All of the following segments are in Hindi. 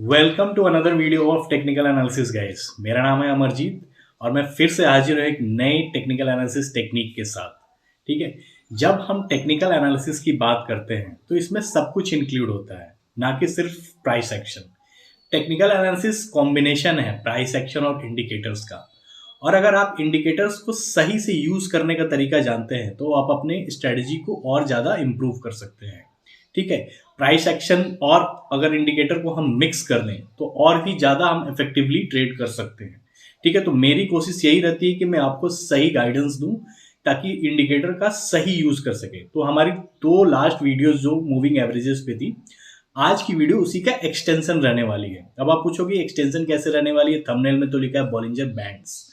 Welcome to another video of technical analysis guys. मेरा नाम है अमरजीत और मैं फिर से हाजिर हूँ एक नई टेक्निकल एनालिसिस टेक्निक के साथ। ठीक है, जब हम टेक्निकल एनालिसिस की बात करते हैं तो इसमें सब कुछ इंक्लूड होता है, ना कि सिर्फ price action. Technical analysis combination है प्राइस एक्शन और इंडिकेटर्स का। और अगर आप इंडिकेटर्स को सही से यूज करने का तरीका जानते हैं तो आप अपने स्ट्रेटजी को और ज़्यादा इम्प्रूव कर सकते हैं। ठीक है, प्राइस एक्शन और अगर इंडिकेटर को हम मिक्स कर दें तो और भी ज़्यादा हम इफेक्टिवली ट्रेड कर सकते हैं। ठीक है, तो मेरी कोशिश यही रहती है कि मैं आपको सही गाइडेंस दूं ताकि इंडिकेटर का सही यूज कर सके। तो हमारी दो लास्ट वीडियोस जो मूविंग एवरेजेस पे थी, आज की वीडियो उसी का एक्सटेंशन रहने वाली है। अब आप पूछोगे एक्सटेंशन कैसे रहने वाली है, थंबनेल में तो लिखा है बॉलिंजर बैंड्स।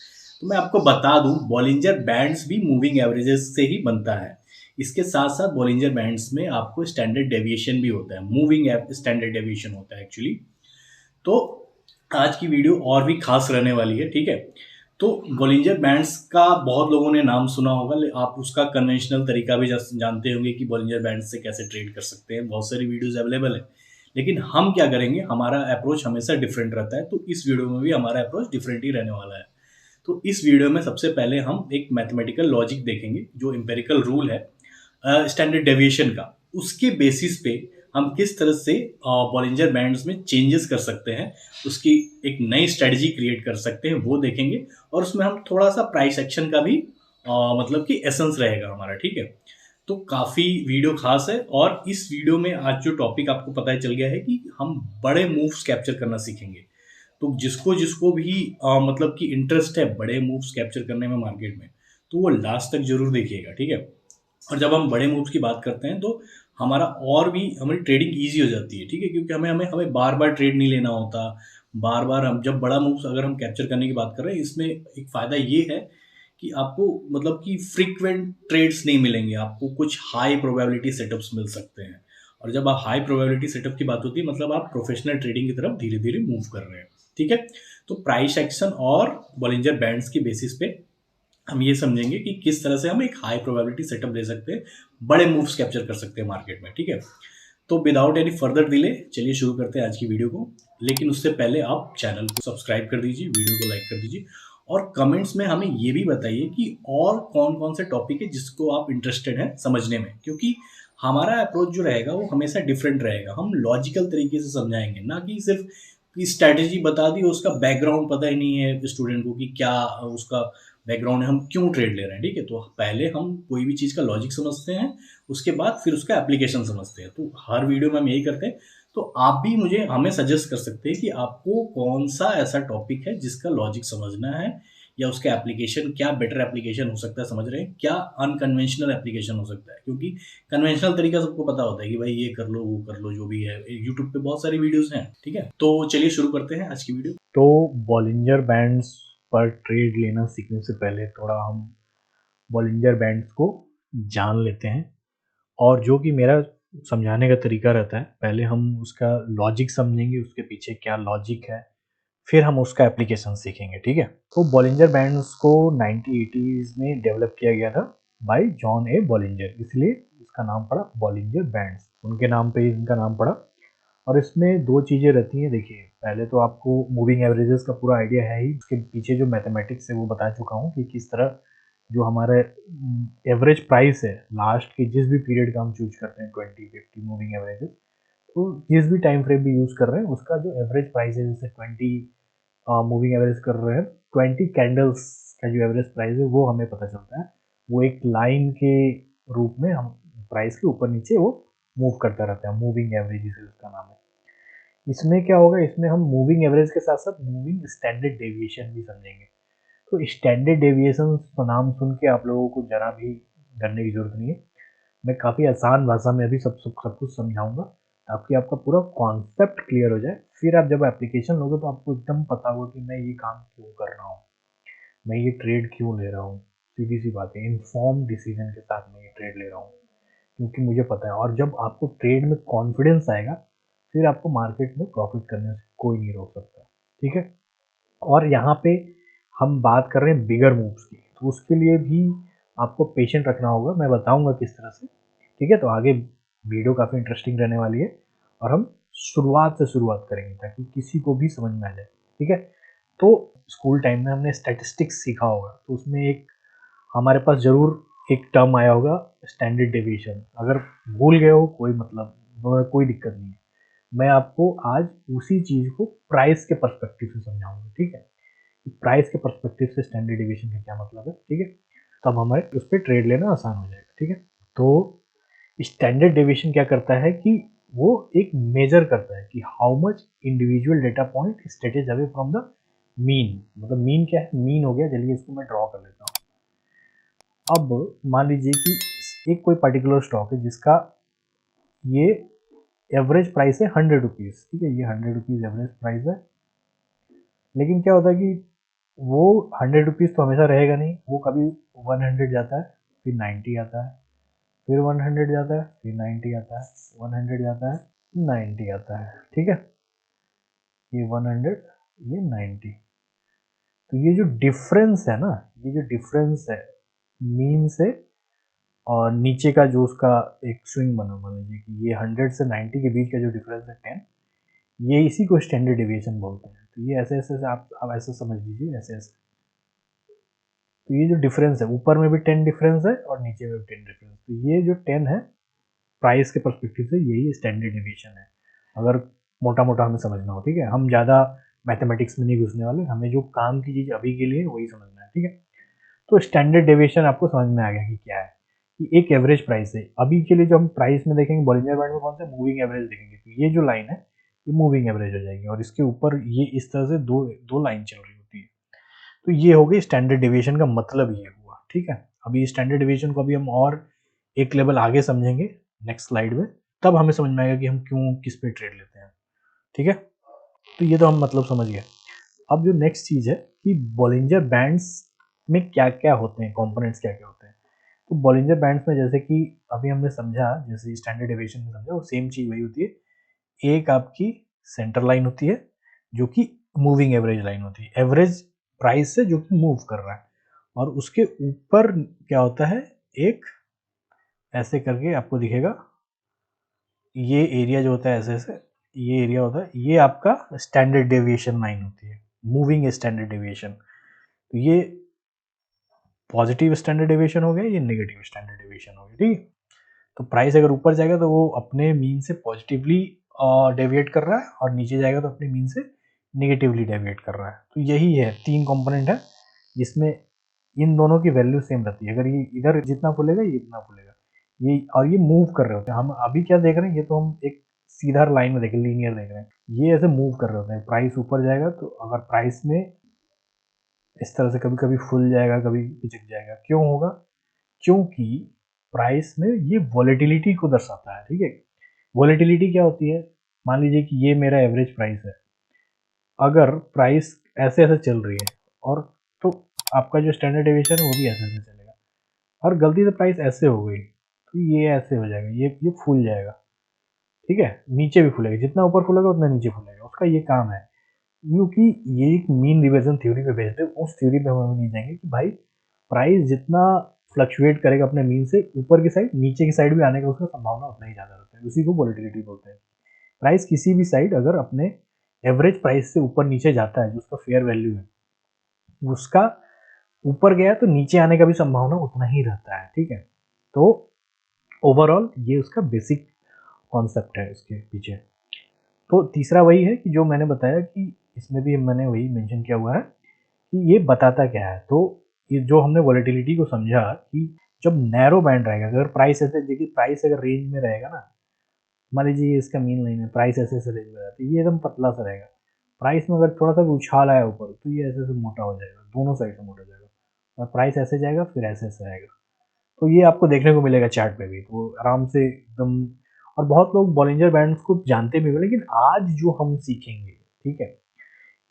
तो मैं आपको बता दूं, बॉलिंजर बैंड्स भी मूविंग एवरेजेस से ही बनता है। इसके साथ साथ बॉलिंजर बैंड्स में आपको स्टैंडर्ड डेविएशन भी होता है, मूविंग स्टैंडर्ड डेविएशन होता है एक्चुअली। तो आज की वीडियो और भी खास रहने वाली है। ठीक है, तो बॉलिंजर बैंड्स का बहुत लोगों ने नाम सुना होगा, आप उसका कन्वेंशनल तरीका भी जानते होंगे कि बॉलिंजर बैंड्स से कैसे ट्रेड कर सकते हैं। बहुत सारी वीडियोस अवेलेबल है, लेकिन हम क्या करेंगे, हमारा अप्रोच हमेशा डिफरेंट रहता है। तो इस वीडियो में भी हमारा अप्रोच डिफरेंट ही रहने वाला है। तो इस वीडियो में सबसे पहले हम एक मैथमेटिकल लॉजिक देखेंगे, जो एम्पेरिकल रूल है स्टैंडर्ड डेविएशन का। उसके बेसिस पे हम किस तरह से बॉलिंजर बैंड्स में चेंजेस कर सकते हैं, उसकी एक नई स्ट्रेटजी क्रिएट कर सकते हैं, वो देखेंगे। और उसमें हम थोड़ा सा प्राइस एक्शन का भी मतलब कि एसेंस रहेगा हमारा। ठीक है, तो काफ़ी वीडियो खास है। और इस वीडियो में आज जो टॉपिक आपको पता ही चल गया है कि हम बड़े मूव्स कैप्चर करना सीखेंगे। तो जिसको जिसको भी मतलब कि इंटरेस्ट है बड़े मूव्स कैप्चर करने में मार्केट में, तो वो लास्ट तक जरूर देखिएगा। ठीक है, और जब हम बड़े मूव्स की बात करते हैं तो हमारा और भी हमारी ट्रेडिंग ईजी हो जाती है। ठीक है, क्योंकि हमें हमें हमें बार बार ट्रेड नहीं लेना होता। बार बार हम जब बड़ा मूव्स अगर हम कैप्चर करने की बात कर रहे हैं, इसमें एक फ़ायदा ये है कि आपको मतलब कि फ्रीक्वेंट ट्रेड्स नहीं मिलेंगे, आपको कुछ हाई प्रोबेबिलिटी सेटअप्स मिल सकते हैं। और जब आप हाई प्रोबेबिलिटी सेटअप की बात होती है, मतलब आप प्रोफेशनल ट्रेडिंग की तरफ धीरे धीरे मूव कर रहे हैं। ठीक है, तो प्राइस एक्शन और बॉलिंजर बैंड्स की बेसिस पे हम ये समझेंगे कि किस तरह से हम एक हाई प्रोबेबिलिटी सेटअप ले सकते हैं, बड़े मूव्स कैप्चर कर सकते हैं मार्केट में। ठीक है, तो विदाउट एनी फर्दर डिले चलिए शुरू करते हैं आज की वीडियो को। लेकिन उससे पहले आप चैनल को सब्सक्राइब कर दीजिए, वीडियो को लाइक कर दीजिए, और कमेंट्स में हमें ये भी बताइए कि और कौन कौन से टॉपिक है जिसको आप इंटरेस्टेड हैं समझने में। क्योंकि हमारा अप्रोच जो रहेगा वो हमेशा डिफरेंट रहेगा। हम लॉजिकल तरीके से समझाएंगे, ना कि सिर्फ कि स्ट्रैटेजी बता दी, उसका बैकग्राउंड पता ही नहीं है स्टूडेंट को कि क्या उसका बैकग्राउंड है, हम क्यों ट्रेड ले रहे हैं। ठीक है, तो पहले हम कोई भी चीज़ का लॉजिक समझते हैं, उसके बाद फिर उसका एप्लीकेशन समझते हैं। तो हर वीडियो में हम यही करते हैं। तो आप भी मुझे हमें सजेस्ट कर सकते हैं कि आपको कौन सा ऐसा टॉपिक है जिसका लॉजिक समझना है, या उसका एप्लीकेशन क्या बेटर एप्लीकेशन हो सकता है, समझ रहे हैं, क्या अनकन्वेंशनल एप्लीकेशन हो सकता है। क्योंकि कन्वेंशनल तरीका सबको पता होता है कि भाई ये कर लो वो कर लो, जो भी है यूट्यूब पे बहुत सारी वीडियोस हैं। ठीक है, तो चलिए शुरू करते हैं आज की वीडियो। तो बॉलिंजर बैंड्स पर ट्रेड लेना सीखने से पहले थोड़ा हम बॉलिंजर बैंड्स को जान लेते हैं। और जो कि मेरा समझाने का तरीका रहता है, पहले हम उसका लॉजिक समझेंगे, उसके पीछे क्या लॉजिक है, फिर हम उसका एप्लीकेशन सीखेंगे। ठीक है, तो बॉलिंजर बैंड्स को 1980s में डेवलप किया गया था बाय जॉन ए बॉलिंजर, इसलिए इसका नाम पड़ा बॉलिंजर बैंड्स, उनके नाम पे ही इनका नाम पड़ा। और इसमें दो चीज़ें रहती हैं। देखिए, पहले तो आपको मूविंग एवरेजेस का पूरा आइडिया है ही, उसके पीछे जो मैथमेटिक्स है वो बता चुका हूँ कि किस तरह जो हमारा एवरेज प्राइस है लास्ट के जिस भी पीरियड का हम चूज करते हैं, 20 50 मूविंग एवरेजेस, तो जिस भी टाइम फ्रेम भी यूज कर रहे हैं उसका जो एवरेज प्राइस है, जैसे 20 मूविंग एवरेज कर रहे हैं, 20 कैंडल्स का जो एवरेज प्राइस है वो हमें पता चलता है। वो एक लाइन के रूप में हम प्राइस के ऊपर नीचे वो मूव करता रहता है, मूविंग एवरेज इसे उसका नाम है। इसमें क्या होगा, इसमें हम मूविंग एवरेज के साथ साथ मूविंग स्टैंडर्ड डेविएशन भी समझेंगे। तो स्टैंडर्ड डेविएशन का नाम सुन के आप लोगों को जरा भी डरने की जरूरत नहीं है। मैं काफ़ी आसान भाषा में अभी सब कुछ समझाऊंगा ताकि आपका पूरा कॉन्सेप्ट क्लियर हो जाए। फिर आप जब एप्लीकेशन लोगे तो आपको एकदम पता होगा कि मैं ये काम क्यों कर रहा हूँ, मैं ये ट्रेड क्यों ले रहा हूँ। सीधी सी बात है, इन्फॉर्म डिसीजन के साथ मैं ये ट्रेड ले रहा हूँ क्योंकि मुझे पता है। और जब आपको ट्रेड में कॉन्फिडेंस आएगा, फिर आपको मार्केट में प्रॉफिट करने से कोई नहीं रोक सकता। ठीक है, और यहाँ पे हम बात कर रहे हैं बिगर मूव्स की, तो उसके लिए भी आपको पेशेंट रखना होगा, मैं बताऊंगा किस तरह से। ठीक है, तो आगे वीडियो काफ़ी इंटरेस्टिंग रहने वाली है और हम शुरुआत से शुरुआत करेंगे ताकि किसी को भी समझ में आ जाए, ठीक है। तो स्कूल टाइम में हमने स्टैटिस्टिक्स सीखा होगा, तो उसमें एक हमारे पास ज़रूर एक टर्म आया होगा, स्टैंडर्ड डेविएशन। अगर भूल गए हो कोई मतलब कोई दिक्कत नहीं है, मैं आपको आज उसी चीज़ को प्राइस के पर्सपेक्टिव से समझाऊंगा, ठीक है। प्राइस के पर्सपेक्टिव से स्टैंडर्ड डेविएशन का क्या मतलब है, ठीक है। तब हमारे उस पर ट्रेड लेना आसान हो जाएगा, ठीक है। तो स्टैंडर्ड डेविएशन क्या करता है कि वो एक मेजर करता है कि how much individual data point states away from the mean. मतलब मीन क्या है, मीन हो गया, चलिए इसको मैं ड्रॉ कर लेता हूँ। अब मान लीजिए कि एक कोई पर्टिकुलर स्टॉक है जिसका ये एवरेज प्राइस है 100 रुपीज़, ठीक है। ये 100 रुपीज़ एवरेज प्राइस है, लेकिन क्या होता है कि वो 100 रुपीज़ तो हमेशा रहेगा नहीं, वो कभी 100 जाता है, फिर 90 आता है, फिर 100 जाता है, फिर 90 आता है, 100 जाता है, 90 आता है, ठीक है। ये 100, ये 90। तो ये जो डिफरेंस है ना, ये जो डिफरेंस है मीन से और नीचे का जो उसका एक स्विंग बना, मान लीजिए कि ये 100 से 90 के बीच का जो डिफरेंस है 10, ये इसी को स्टैंडर्ड डेविएशन बोलते हैं। तो ये ऐसे ऐसे आप ऐसे समझ लीजिए, ऐसे ऐसे। तो ये जो डिफरेंस है, ऊपर में भी 10 डिफरेंस है और नीचे में भी 10 डिफरेंस, तो ये जो 10 है प्राइस के पर्सपेक्टिव से यही स्टैंडर्ड डेविएशन है। अगर मोटा मोटा हमें समझना हो, ठीक है। हम ज़्यादा मैथमेटिक्स में नहीं घुसने वाले, हमें जो काम की चीज़ अभी के लिए वही समझना है, ठीक है। तो स्टैंडर्ड डेविएशन आपको समझ में आ गया कि क्या है, कि एक एवरेज प्राइस है। अभी के लिए जो हम प्राइस में देखेंगे बॉलिंजर बैंड में कौन सा मूविंग एवरेज देखेंगे, तो ये जो लाइन है ये मूविंग एवरेज हो जाएगी और इसके ऊपर ये इस तरह से दो दो लाइन चल रही होती है। तो ये हो गई स्टैंडर्ड डेविएशन का मतलब, ये हुआ, ठीक है। अभी स्टैंडर्ड डेविएशन को अभी हम और एक लेवल आगे समझेंगे नेक्स्ट स्लाइड में, तब हमें समझ में आएगा कि हम क्यों किस पे ट्रेड लेते हैं, ठीक है। तो ये तो हम मतलब समझ गए। अब जो नेक्स्ट चीज़ है कि बॉलिंजर बैंड्स में क्या क्या होते हैं, कंपोनेंट्स क्या क्या होते हैं। तो बॉलिंजर बैंड्स में जैसे कि अभी हमने समझा, जैसे स्टैंडर्ड डेविएशन में समझा, वो सेम चीज़ वही होती है। एक आपकी सेंटर लाइन होती है जो कि मूविंग एवरेज लाइन होती है, एवरेज प्राइस से जो कि मूव कर रहा है, और उसके ऊपर क्या होता है, एक ऐसे करके आपको दिखेगा, ये एरिया जो होता है ऐसे ऐसे, ये एरिया होता है, ये आपका स्टैंडर्ड डेविएशन लाइन होती है, मूविंग स्टैंडर्ड डेविएशन। तो ये पॉजिटिव स्टैंडर्ड डेविएशन हो गया, ये नेगेटिव स्टैंडर्ड डेविएशन हो गया, ठीक है। तो प्राइस अगर ऊपर जाएगा तो वो अपने मीन से पॉजिटिवली डेविएट कर रहा है, और नीचे जाएगा तो अपने मीन से नेगेटिवली डेविएट कर रहा है। तो यही है, तीन कंपोनेंट है जिसमें इन दोनों की वैल्यू सेम रहती है। अगर ये इधर जितना फूलेगा ये इतना फूलेगा, ये और ये मूव कर रहे होते हैं। हम अभी क्या देख रहे हैं, ये तो हम एक सीधा लाइन में देख रहे हैं, लीनियर देख रहे हैं, ये ऐसे मूव कर रहे होते हैं। प्राइस ऊपर जाएगा तो अगर प्राइस में इस तरह से कभी कभी फुल जाएगा, कभी पिचक जाएगा, क्यों होगा, क्योंकि प्राइस में ये वॉलेटिलिटी को दर्शाता है, ठीक है। वॉलेटिलिटी क्या होती है, मान लीजिए कि ये मेरा एवरेज प्राइस है, अगर प्राइस ऐसे ऐसे चल रही है, और तो आपका जो स्टैंडर्ड डेविएशन है वो भी ऐसे ऐसे चलेगा, और गलती से प्राइस ऐसे हो गई तो ये ऐसे हो जाएगा, ये फूल जाएगा, ठीक है। नीचे भी फूलेगा, जितना ऊपर फूलेगा उतना नीचे फूलेगा, उसका ये काम है। क्योंकि ये एक मीन रिवर्जन थ्योरी पे बेस्ड है, उस थ्योरी पे हम नहीं जाएंगे कि भाई प्राइस जितना फ्लक्चुएट करेगा अपने मीन से ऊपर की साइड, नीचे की साइड भी आने का उसका संभावना उतना ही ज़्यादा रहता है, उसी को वोलेटिलिटी बोलते हैं। प्राइस किसी भी साइड अगर अपने एवरेज प्राइस से ऊपर नीचे जाता है, जो उसका फेयर वैल्यू है, उसका ऊपर गया तो नीचे आने का भी संभावना उतना ही रहता है, ठीक है। तो ओवरऑल ये उसका बेसिक कॉन्सेप्ट है इसके पीछे। तो तीसरा वही है कि जो मैंने बताया कि इसमें भी मैंने वही मेंशन किया हुआ है कि ये बताता क्या है। तो ये जो हमने वॉलेटिलिटी को समझा कि जब नैरो बैंड रहेगा, अगर प्राइस ऐसे, देखिए प्राइस अगर रेंज में रहेगा ना, मान लीजिए ये इसका मीन लाइन है, प्राइस ऐसे ऐसे रेंज में रहता है, ये एकदम पतला सा रहेगा। प्राइस में अगर थोड़ा सा भी उछाल आया ऊपर तो ये ऐसे ऐसे मोटा हो जाएगा, दोनों साइड से मोटा हो जाएगा, और प्राइस ऐसे जाएगा फिर ऐसे ऐसे आएगा। तो ये आपको देखने को मिलेगा चार्ट पे भी, तो आराम से एकदम। और बहुत लोग बॉलिंजर बैंड्स को जानते भी होंगे, लेकिन आज जो हम सीखेंगे, ठीक है,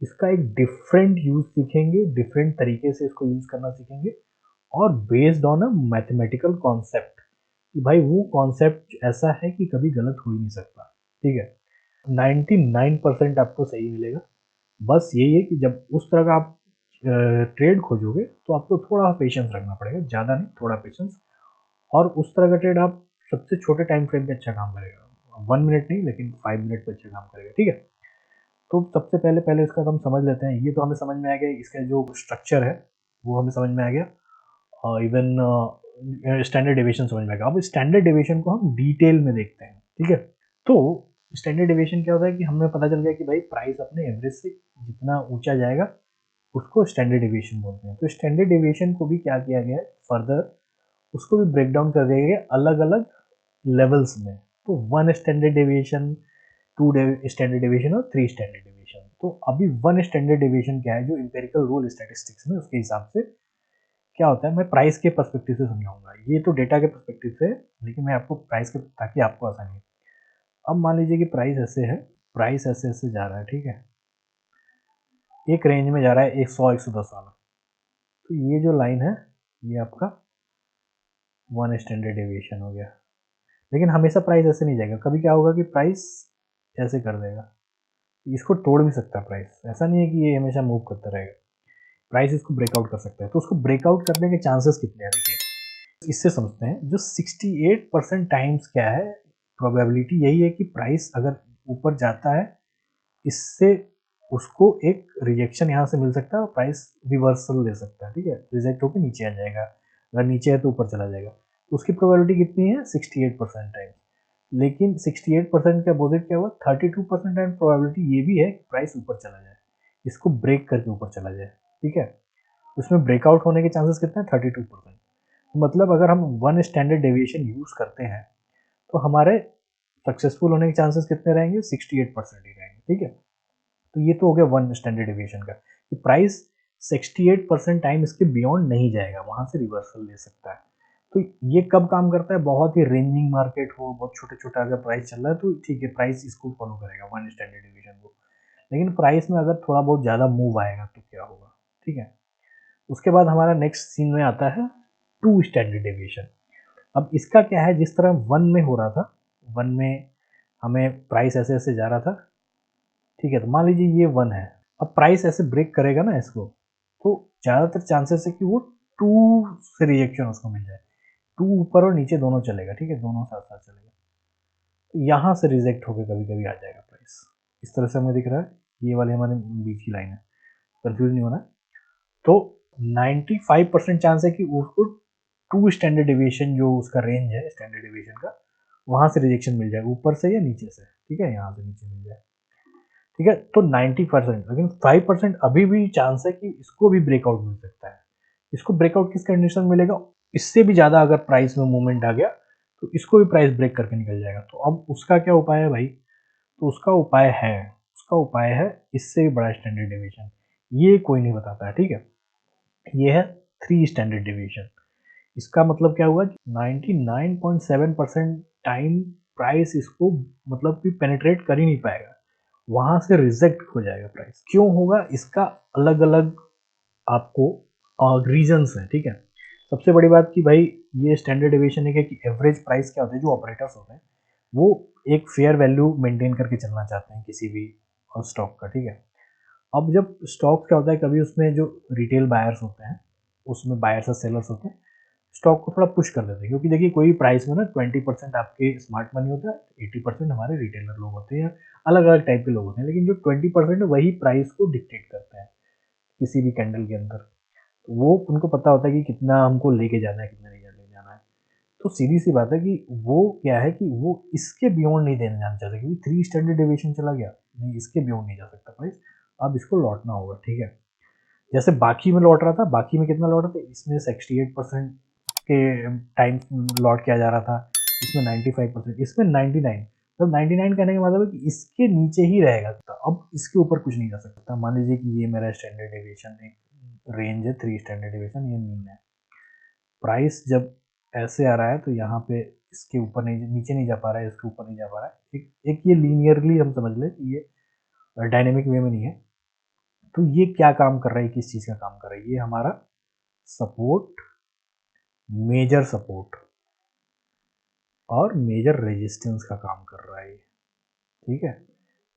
इसका एक डिफरेंट यूज सीखेंगे, डिफरेंट तरीके से इसको यूज करना सीखेंगे, और based on a mathematical concept, कि भाई वो कॉन्सेप्ट ऐसा है कि कभी गलत हो ही नहीं सकता, ठीक है। 99% आपको सही मिलेगा। बस यही है कि जब उस तरह का आप ट्रेड खोजोगे तो आपको थोड़ा पेशेंस रखना पड़ेगा, ज़्यादा नहीं, थोड़ा पेशेंस। और उस तरह का ट्रेड आप सबसे छोटे टाइम फ्रेम पे अच्छा काम करेगा, 1 मिनट नहीं लेकिन 5 मिनट पे अच्छा काम करेगा, ठीक है। तो सबसे पहले पहले इसका हम समझ लेते हैं। ये तो हमें समझ में आ गया, इसका जो स्ट्रक्चर है वो हमें समझ में आ गया, इवन स्टैंडर्ड डेविएशन समझ में आ गया। अब स्टैंडर्ड डेविएशन को हम डिटेल में देखते हैं, ठीक है। तो स्टैंडर्ड डेविएशन क्या होता है कि हमें पता चल गया कि भाई प्राइस अपने एवरेज से जितना ऊंचा जाएगा उसको स्टैंडर्ड डेविएशन बोलते हैं। तो स्टैंडर्ड डेविएशन को भी क्या किया गया है फर्दर, उसको भी ब्रेक डाउन कर दिया गया अलग अलग लेवल्स में। तो 1 स्टैंडर्ड डेविएशन, 2 स्टैंडर्ड डेविएशन और 3 स्टैंडर्ड डेविएशन। तो अभी 1 स्टैंडर्ड डेविएशन क्या है, जो इंपेरिकल रूल स्टैटिस्टिक्स में उसके हिसाब से क्या होता है, मैं प्राइस के पर्सपेक्टिव से समझाऊंगा। ये तो डेटा के पर्सपेक्टिव से है, लेकिन मैं आपको प्राइस के, ताकि आपको आसानी हो। अब मान लीजिए कि प्राइस ऐसे है, प्राइस ऐसे ऐसे जा रहा है, ठीक है, एक रेंज में जा रहा है 100-110 वाला। तो ये जो लाइन है ये आपका 1 स्टैंडर्ड डेविएशन हो गया। लेकिन हमेशा प्राइस ऐसे नहीं जाएगा, कभी क्या होगा कि प्राइस ऐसे कर देगा, इसको तोड़ भी सकता है प्राइस, ऐसा नहीं है कि ये हमेशा मूव करता रहेगा, प्राइस इसको ब्रेकआउट कर सकता है। तो उसको ब्रेकआउट करने के चांसेस कितने हैं देखिए, इससे समझते हैं। जो 68% टाइम्स क्या है, प्रोबेबिलिटी यही है कि प्राइस अगर ऊपर जाता है, इससे उसको एक रिजेक्शन यहाँ से मिल सकता है और प्राइस रिवर्सल ले सकता है, ठीक है, रिजेक्ट होकर नीचे आ जाएगा, अगर नीचे है तो ऊपर चला जाएगा। तो उसकी प्रोबेबिलिटी कितनी है, 68% टाइम्स। लेकिन 68% के अपोजिट क्या हुआ, 32% टाइम प्रोबेबिलिटी ये भी है कि प्राइस ऊपर चला जाए, इसको ब्रेक करके ऊपर चला जाए, ठीक है। उसमें ब्रेकआउट होने के चांसेस कितने हैं, 32%। मतलब अगर हम 1 स्टैंडर्ड डेविएशन यूज करते हैं तो हमारे सक्सेसफुल होने के चांसेस कितने रहेंगे, 68% ही रहेंगे, ठीक है। तो ये तो हो गया 1 स्टैंडर्ड डेविएशन का, कि प्राइस 68% टाइम इसके बियॉन्ड नहीं जाएगा, वहां से रिवर्सल ले सकता है। तो ये कब काम करता है, बहुत ही रेंजिंग मार्केट हो, बहुत छोटे छोटा अगर प्राइस चल रहा है तो ठीक है, प्राइस इसको फॉलो करेगा 1 स्टैंडर्ड डेविएशन को। लेकिन प्राइस में अगर थोड़ा बहुत ज़्यादा मूव आएगा तो क्या होगा, ठीक है। उसके बाद हमारा नेक्स्ट सीन में आता है 2 स्टैंडर्ड डेविएशन। अब इसका क्या है, जिस तरह 1 में हो रहा था, 1 में हमें प्राइस ऐसे ऐसे जा रहा था, ठीक है। तो मान लीजिए ये 1 है, अब प्राइस ऐसे ब्रेक करेगा ना इसको, तो ज़्यादातर चांसेस है कि वो 2 से रिएक्शन उसको मिल जाए, 2 ऊपर और नीचे दोनों चलेगा, ठीक है, दोनों साथ साथ चलेगा। तो यहाँ से रिजेक्ट होकर कभी कभी आ जाएगा प्राइस, इस तरह से हमें दिख रहा है। ये वाली हमारे बीच की लाइन है, कंफ्यूज नहीं होना। तो 95% चांस है कि उसको 2 स्टैंडर्ड डेविएशन, जो उसका रेंज है स्टैंडर्ड डेविएशन का, वहां से रिजेक्शन मिल जाए, ऊपर से या नीचे से, ठीक है, यहाँ से नीचे मिल जाए, ठीक है। तो 90%, लेकिन 5% अभी भी चांस है कि इसको भी ब्रेकआउट मिल सकता है। इसको ब्रेकआउट किस कंडीशन में मिलेगा, इससे भी ज़्यादा अगर प्राइस में मूवमेंट आ गया तो इसको भी प्राइस ब्रेक करके निकल जाएगा। तो अब उसका क्या उपाय है भाई, तो उसका उपाय है इससे भी बड़ा स्टैंडर्ड डेविएशन। ये कोई नहीं बताता है, ठीक है। ये है 3 स्टैंडर्ड डेविएशन। इसका मतलब क्या हुआ कि 99.7% टाइम प्राइस इसको मतलब कि पेनिट्रेट कर ही नहीं पाएगा, वहां से रिजेक्ट हो जाएगा प्राइस। क्यों होगा, इसका अलग अलग आपको रीजंस हैं, ठीक है। सबसे बड़ी बात कि भाई ये स्टैंडर्ड डेविएशन है कि एवरेज प्राइस क्या होता है, जो ऑपरेटर्स होते हैं वो एक फेयर वैल्यू मेंटेन करके चलना चाहते हैं किसी भी स्टॉक का, ठीक है। अब जब स्टॉक क्या होता है, कभी उसमें जो रिटेल बायर्स होते हैं, उसमें बायर्स और सेलर्स होते हैं, स्टॉक को थोड़ा पुश कर देते हैं, क्योंकि देखिए कोई प्राइस में ना 20% आपके स्मार्ट मनी होता है, 80% हमारे रिटेलर लोग होते हैं, अलग अलग टाइप के लोग होते हैं, लेकिन जो 20% है वही प्राइस को डिक्टेट करते हैं किसी भी कैंडल के अंदर। तो वो उनको पता होता है कि कितना हमको लेके जाना है, कितना नहीं लेके जाना है। तो सीधी सी बात है कि वो क्या है कि वो इसके बियॉन्ड नहीं देने जाना चाहते, क्योंकि 3 स्टैंडर्ड डेविएशन चला गया, नहीं इसके बियॉन्ड नहीं जा सकता प्राइस, अब इसको लौटना होगा, ठीक है। जैसे बाकी में लौट रहा था, बाकी में कितना लौट रहा था, इसमें 68% के टाइम लौट के आ जा रहा था, इसमें 95%, इसमें 99। तो 99 कहने का मतलब है कि इसके नीचे ही रहेगा, तो अब इसके ऊपर कुछ नहीं जा सकता। मान लीजिए कि ये मेरा स्टैंडर्ड डेविएशन एक रेंज है, 3 स्टैंडर्ड डेविएशन, ये मीन है। प्राइस जब ऐसे आ रहा है तो यहाँ पे इसके ऊपर नहीं, नीचे नहीं जा पा रहा है, इसके ऊपर नहीं जा पा रहा है, एक ये लीनियरली हम समझ लें कि ये डायनेमिक वे में नहीं है। तो ये क्या काम कर रहा है, किस चीज़ का काम कर रहा है, ये हमारा सपोर्ट, मेजर सपोर्ट और मेजर रेजिस्टेंस का काम कर रहा है, ठीक है।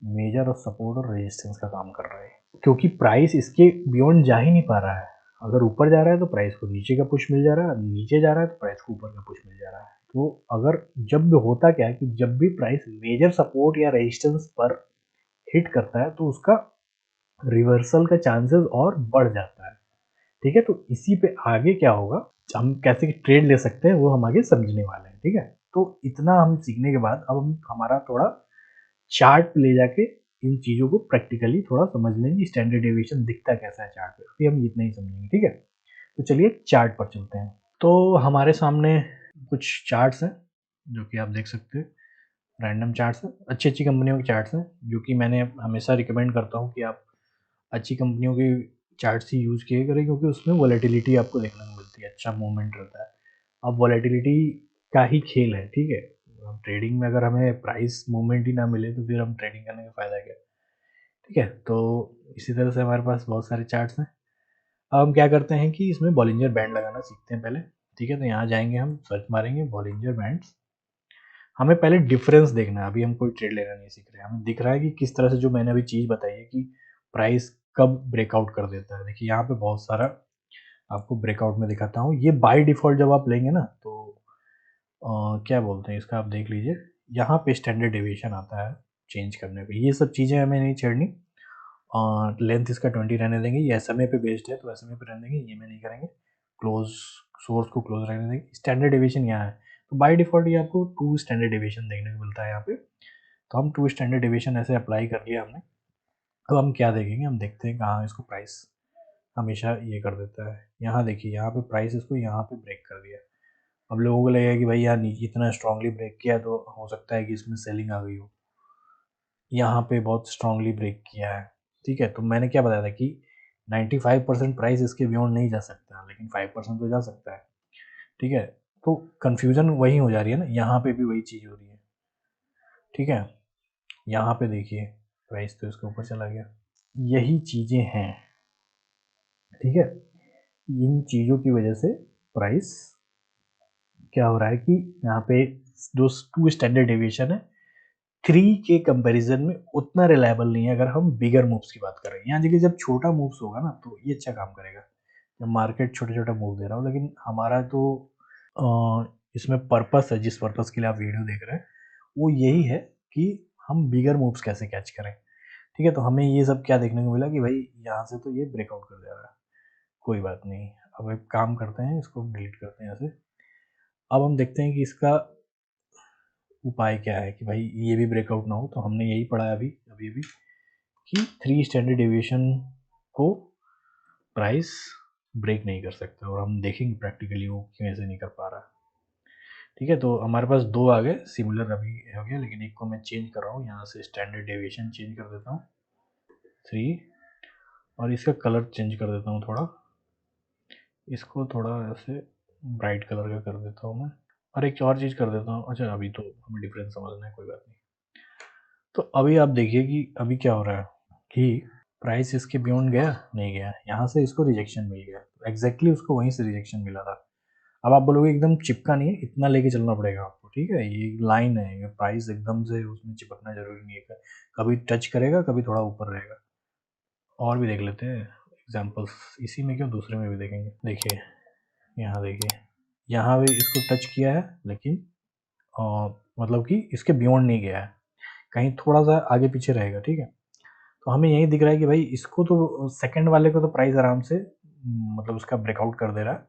मेजर और सपोर्ट और रेजिस्टेंस का काम कर रहा है, क्योंकि प्राइस इसके बियॉन्ड जा ही नहीं पा रहा है। अगर ऊपर जा रहा है तो प्राइस को नीचे का पुश मिल जा रहा है, नीचे जा रहा है तो प्राइस को ऊपर का पुश मिल जा रहा है। तो अगर जब भी होता क्या है कि जब भी प्राइस मेजर सपोर्ट या रेजिस्टेंस पर हिट करता है तो उसका रिवर्सल का चांसेस और बढ़ जाता है। ठीक है, तो इसी पे आगे क्या होगा, हम कैसे ट्रेड ले सकते हैं वो हम आगे समझने वाले हैं। ठीक है, तो इतना हम सीखने के बाद अब हम हमारा थोड़ा चार्ट ले जाके इन चीज़ों को प्रैक्टिकली थोड़ा समझ लेंगे, स्टैंडर्ड डेविएशन दिखता कैसा है चार्ट पे, फिर हम इतना ही समझेंगे। ठीक है, तो चलिए चार्ट पर चलते हैं। तो हमारे सामने कुछ चार्ट्स हैं जो कि आप देख सकते हैं, रैंडम चार्ट्स हैं, अच्छी अच्छी कंपनियों के चार्ट्स हैं, जो कि मैंने हमेशा रिकमेंड करता हूँ कि आप अच्छी कंपनियों के चार्ट्स ही यूज़ किए करें, क्योंकि उसमें वॉलेटिलिटी आपको देखने को मिलती है, अच्छा मूवमेंट रहता है। अब वॉलेटिलिटी का ही खेल है। ठीक है, ट्रेडिंग में अगर हमें प्राइस मूवमेंट ही ना मिले तो फिर हम ट्रेडिंग करने का फ़ायदा क्या। ठीक है, तो इसी तरह से हमारे पास बहुत सारे चार्ट्स हैं। अब हम क्या करते हैं कि इसमें बॉलिंजर बैंड लगाना सीखते हैं पहले। ठीक है, तो यहाँ जाएंगे, हम सर्च मारेंगे बॉलिंजर बैंड्स। हमें पहले डिफरेंस देखना है, अभी हम कोई ट्रेड लेना नहीं सीख रहे हैं, हमें दिख रहा है कि किस तरह से जो मैंने अभी चीज़ बताई है कि प्राइस कब ब्रेकआउट कर देता है। देखिए यहाँ पे बहुत सारा आपको ब्रेकआउट में दिखाता हूँ। ये बाय डिफ़ॉल्ट जब आप लेंगे ना तो क्या बोलते हैं इसका, आप देख लीजिए, यहाँ पे स्टैंडर्ड डेविएशन आता है चेंज करने पे। ये सब चीज़ें हमें नहीं छेड़नी। लेंथ इसका 20 रहने देंगे, ये SMA पे बेस्ड है तो SMA पे रहने देंगे, ये में नहीं करेंगे। क्लोज, सोर्स को क्लोज रहने देंगे। स्टैंडर्ड डेविएशन यहाँ है, तो बाय डिफ़ॉल्ट ये आपको 2 स्टैंडर्ड डेविएशन देखने को मिलता है यहाँ पे। तो हम 2 स्टैंडर्ड डेविएशन ऐसे अप्लाई कर लिया हमने। अब हम क्या देखेंगे, हम देखते हैं कहाँ इसको प्राइस हमेशा ये कर देता है। यहाँ देखिए, यहाँ पे प्राइस इसको यहाँ पे ब्रेक कर दिया। अब लोगों को लगेगा कि भाई यार नीचे इतना स्ट्रांगली ब्रेक किया तो हो सकता है कि इसमें सेलिंग आ गई हो। यहाँ पे बहुत स्ट्रांगली ब्रेक किया है। ठीक है, तो मैंने क्या बताया था कि 95% प्राइस इसके बियॉन्ड नहीं जा सकता, लेकिन 5% तो जा सकता है। ठीक है, तो कन्फ्यूजन वही हो जा रही है ना, यहाँ पे भी वही चीज़ हो रही है। ठीक है, यहाँ पे देखिए प्राइस तो इसके ऊपर चला गया, यही चीज़ें हैं। ठीक है, इन चीज़ों की वजह से प्राइस क्या हो रहा है कि यहाँ पे जो 2 स्टैंडर्ड डेविएशन है 3 के कंपैरिजन में उतना रिलायबल नहीं है अगर हम बिगर मूव्स की बात करें। यहाँ देखिए जब छोटा मूव्स होगा ना तो ये अच्छा काम करेगा, जब मार्केट छोटा-छोटा मूव दे रहा हो। लेकिन हमारा तो इसमें पर्पस है, जिस पर्पस के लिए आप वीडियो देख रहे हैं वो यही है कि हम बिगर मूव्स कैसे कैच करें। ठीक है, तो हमें ये सब क्या देखने को मिला कि भाई यहाँ से तो ये ब्रेकआउट कर दे रहा है, कोई बात नहीं। अब एक काम करते हैं, इसको डिलीट करते हैं यहाँ से। अब हम देखते हैं कि इसका उपाय क्या है कि भाई ये भी ब्रेकआउट ना हो। तो हमने यही पढ़ा है अभी भी कि 3 स्टैंडर्ड डेविएशन को प्राइस ब्रेक नहीं कर सकता, और हम देखेंगे प्रैक्टिकली वो क्यों ऐसे नहीं कर पा रहा। ठीक है, तो हमारे पास 2 आ गए सिमिलर अभी हो गया, लेकिन एक को मैं चेंज कर रहा हूँ, यहाँ से स्टैंडर्ड डेविएशन चेंज कर देता हूँ 3, और इसका कलर चेंज कर देता हूँ थोड़ा, इसको थोड़ा ऐसे ब्राइट कलर का कर देता हूँ मैं, और एक और चीज़ कर देता हूँ। अच्छा, अभी तो हमें डिफरेंस समझना है, कोई बात नहीं। तो अभी आप देखिए कि अभी क्या हो रहा है कि प्राइस इसके बियॉन्ड गया नहीं गया, यहाँ से इसको रिजेक्शन मिल गया, एग्जैक्टली उसको वहीं से रिजेक्शन मिला था। अब आप बोलोगे एकदम चिपका नहीं है, इतना लेके चलना पड़ेगा आपको। ठीक है, ये लाइन है, ये प्राइस एकदम से उसमें चिपकना जरूरी नहीं है, कभी टच करेगा कभी थोड़ा ऊपर रहेगा। और भी देख लेते हैं एग्जाम्पल्स, इसी में क्यों दूसरे में भी देखेंगे। देखिए यहाँ देखिए, यहाँ भी इसको टच किया है लेकिन मतलब कि इसके बियॉन्ड नहीं गया है, कहीं थोड़ा सा आगे पीछे रहेगा। ठीक है, तो हमें यही दिख रहा है कि भाई इसको तो सेकंड वाले को तो प्राइस आराम से मतलब उसका ब्रेकआउट कर दे रहा है,